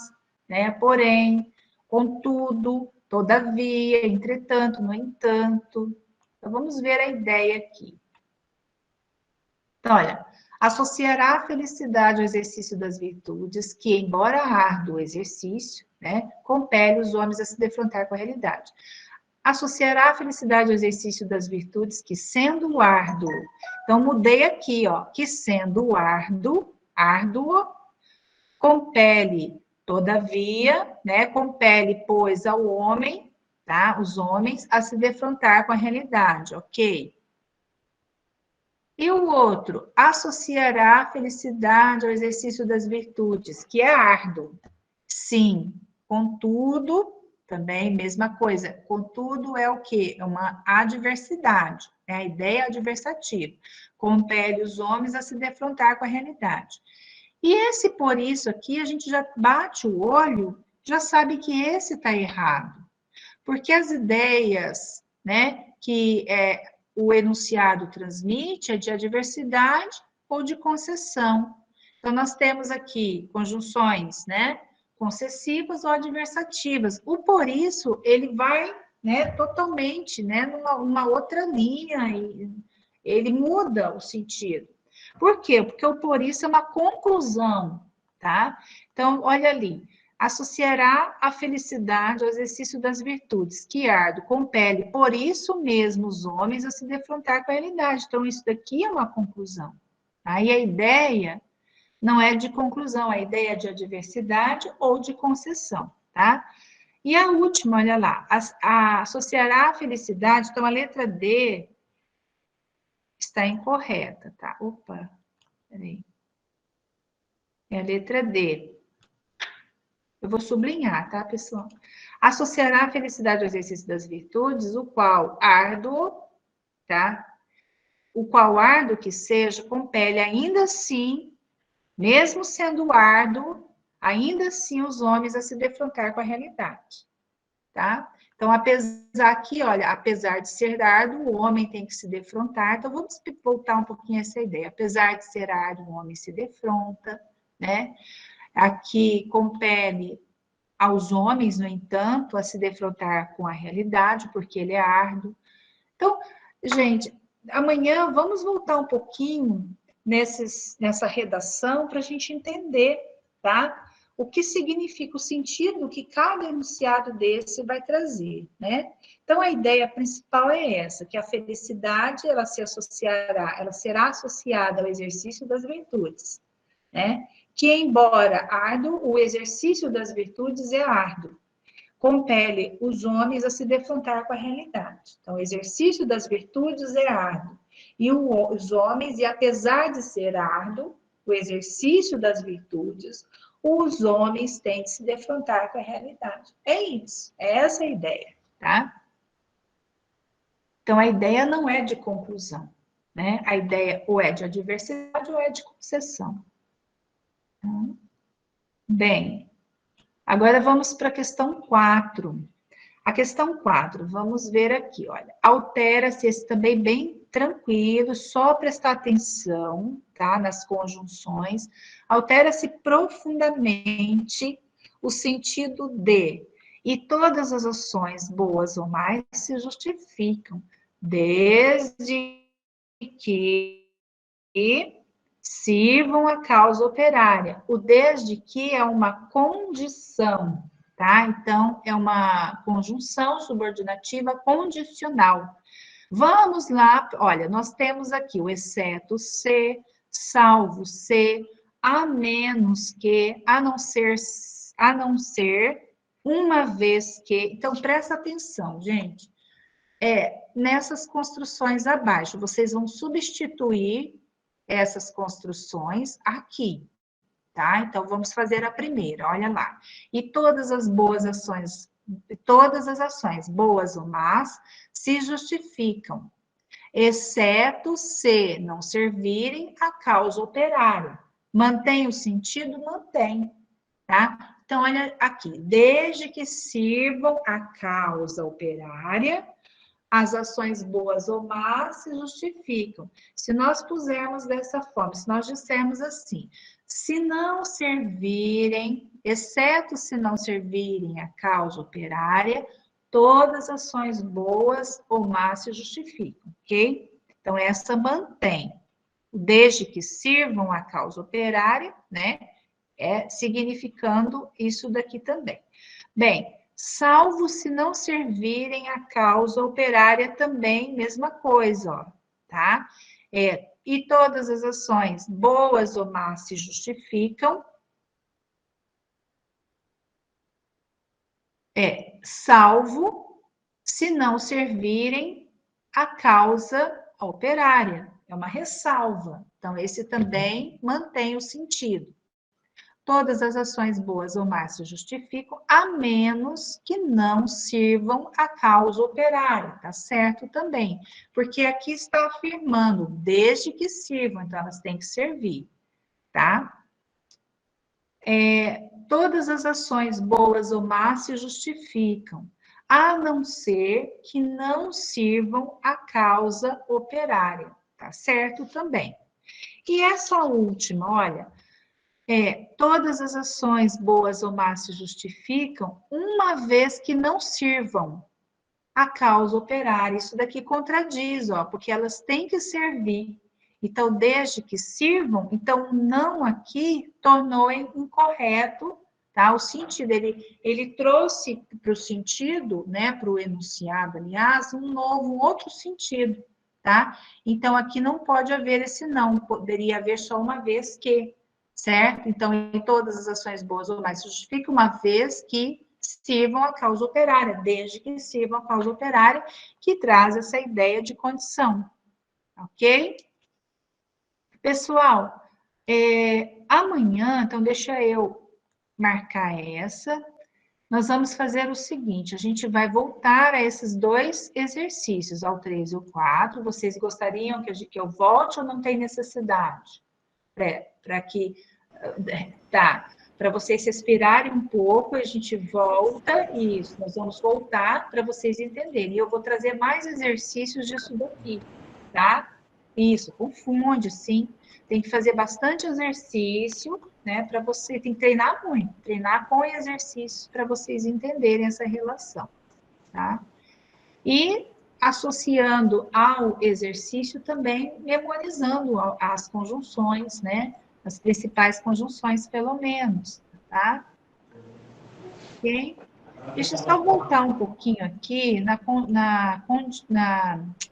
né? Porém, contudo, todavia, entretanto, no entanto. Então, vamos ver a ideia aqui. Então, olha, associará a felicidade ao exercício das virtudes, que, embora árduo exercício, né, compele os homens a se defrontar com a realidade. Associará a felicidade ao exercício das virtudes, que, sendo árduo, então mudei aqui, ó, que sendo árduo, compele, todavia, né, compele, pois, ao homem, tá, os homens, a se defrontar com a realidade, ok? E o outro, associará a felicidade ao exercício das virtudes, que é árduo. Sim, contudo, também mesma coisa. Contudo é o quê? É uma adversidade, é a ideia adversativa. Compele os homens a se defrontar com a realidade. E esse, por isso, aqui, a gente já bate o olho, já sabe que esse está errado. Porque as ideias, né, que o enunciado transmite é de adversidade ou de concessão. Então, nós temos aqui conjunções, né, concessivas ou adversativas. O por isso, ele vai, né, totalmente, né, numa outra linha, e ele muda o sentido. Por quê? Porque o por isso é uma conclusão, tá? Então, olha ali, associará a felicidade ao exercício das virtudes, que árduo, compele, por isso mesmo, os homens a se defrontar com a realidade. Então, isso daqui é uma conclusão. Aí a ideia não é de conclusão, a ideia é de adversidade ou de concessão, tá? E a última, olha lá, associará a felicidade, então a letra D está incorreta, tá? Opa, peraí. É a letra D. Eu vou sublinhar, tá, pessoal? Associará a felicidade ao exercício das virtudes, o qual árduo, tá? O qual árduo que seja, compele ainda assim, mesmo sendo árduo, ainda assim os homens a se defrontar com a realidade, tá? Então, apesar aqui, olha, apesar de ser árduo, o homem tem que se defrontar. Então, vamos voltar um pouquinho essa ideia. Apesar de ser árduo, o homem se defronta, né? Aqui compele aos homens, no entanto, a se defrontar com a realidade, porque ele é árduo. Então, gente, amanhã vamos voltar um pouquinho nessa redação para a gente entender, tá? O que significa o sentido que cada enunciado desse vai trazer, né? Então, a ideia principal é essa, que a felicidade, ela será associada ao exercício das virtudes, né? Que, embora árduo, o exercício das virtudes é árduo, compele os homens a se defrontar com a realidade. Então, o exercício das virtudes é árduo. E os homens, e apesar de ser árduo, o exercício das virtudes, os homens têm de se defrontar com a realidade. É isso, é essa a ideia, tá? Então, a ideia não é de conclusão, né? A ideia ou é de adversidade ou é de concessão. Bem, agora vamos para a questão 4. A questão 4, vamos ver aqui, olha. Altera-se esse também bem tranquilo, só prestar atenção, tá? Nas conjunções. Altera-se profundamente o sentido de, e todas as ações, boas ou mais, se justificam, desde que sirvam a causa operária. O desde que é uma condição, tá? Então, é uma conjunção subordinativa condicional. Vamos lá, olha, nós temos aqui o exceto se, salvo se, a menos que, a não ser, uma vez que. Então, presta atenção, gente. Nessas construções abaixo, vocês vão substituir essas construções aqui, tá? Então, vamos fazer a primeira, olha lá. E todas as ações, boas ou más, se justificam, exceto se não servirem à causa operária. Mantém o sentido? Mantém, tá? Então, olha aqui, desde que sirvam à causa operária, as ações boas ou más se justificam. Se nós pusermos dessa forma, se nós dissermos assim, se não servirem, exceto se não servirem à causa operária, todas as ações boas ou más se justificam, ok? Então, essa mantém. Desde que sirvam à causa operária, né? Significando isso daqui também. Bem, salvo se não servirem à causa operária também, mesma coisa, ó, tá? E todas as ações, boas ou más, se justificam, salvo se não servirem à causa operária. É uma ressalva. Então, esse também mantém o sentido. Todas as ações boas ou más se justificam, a menos que não sirvam à causa operária, tá certo também? Porque aqui está afirmando, desde que sirvam, então elas têm que servir, tá? Todas as ações boas ou más se justificam, a não ser que não sirvam à causa operária, tá certo também? E essa última, olha, todas as ações boas ou más se justificam, uma vez que não sirvam a causa operária. Isso daqui contradiz, porque elas têm que servir. Então, desde que sirvam, então, não aqui tornou incorreto, tá? O sentido, ele trouxe para o sentido, né, para o enunciado, aliás, um outro sentido, tá? Então, aqui não pode haver esse não, poderia haver só uma vez que, certo? Então, em todas as ações boas ou mais, justifica uma vez que sirvam a causa operária, desde que sirvam a causa operária, que traz essa ideia de condição, ok? Pessoal, amanhã, então deixa eu marcar essa, nós vamos fazer o seguinte, a gente vai voltar a esses 2 exercícios, ao 3 e o 4, vocês gostariam que eu volte ou não tem necessidade? Para que... Tá, para vocês respirarem um pouco, a gente volta, isso, nós vamos voltar para vocês entenderem. E eu vou trazer mais exercícios disso daqui, tá? Isso, confunde, sim. Tem que fazer bastante exercício, né, para você, tem que treinar muito, treinar com exercícios para vocês entenderem essa relação, tá? E associando ao exercício também memorizando as conjunções, né? As principais conjunções, pelo menos, tá? Ok? Deixa eu só voltar um pouquinho aqui na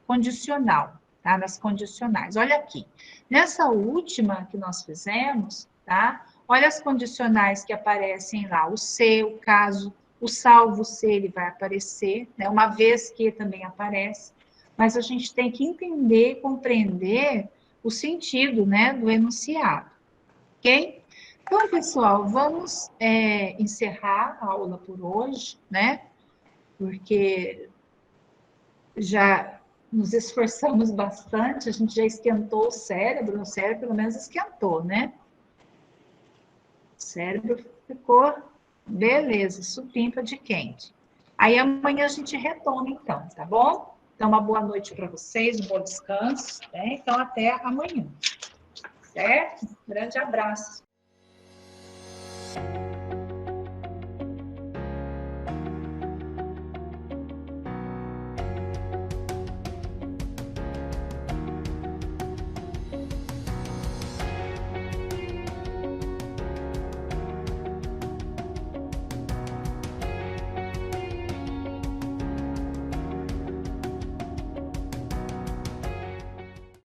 condicional, tá? Nas condicionais. Olha aqui. Nessa última que nós fizemos, tá? Olha as condicionais que aparecem lá. O se, o caso, o salvo se, ele vai aparecer, né? Uma vez que também aparece. Mas a gente tem que entender, compreender o sentido, né, do enunciado. Ok? Então, pessoal, vamos encerrar a aula por hoje, né? Porque já nos esforçamos bastante, a gente já esquentou o cérebro pelo menos esquentou, né? O cérebro ficou, beleza, supimpa de quente. Aí amanhã a gente retoma, então, tá bom? Então, uma boa noite para vocês, um bom descanso, né? Então, até amanhã, certo? Um grande abraço.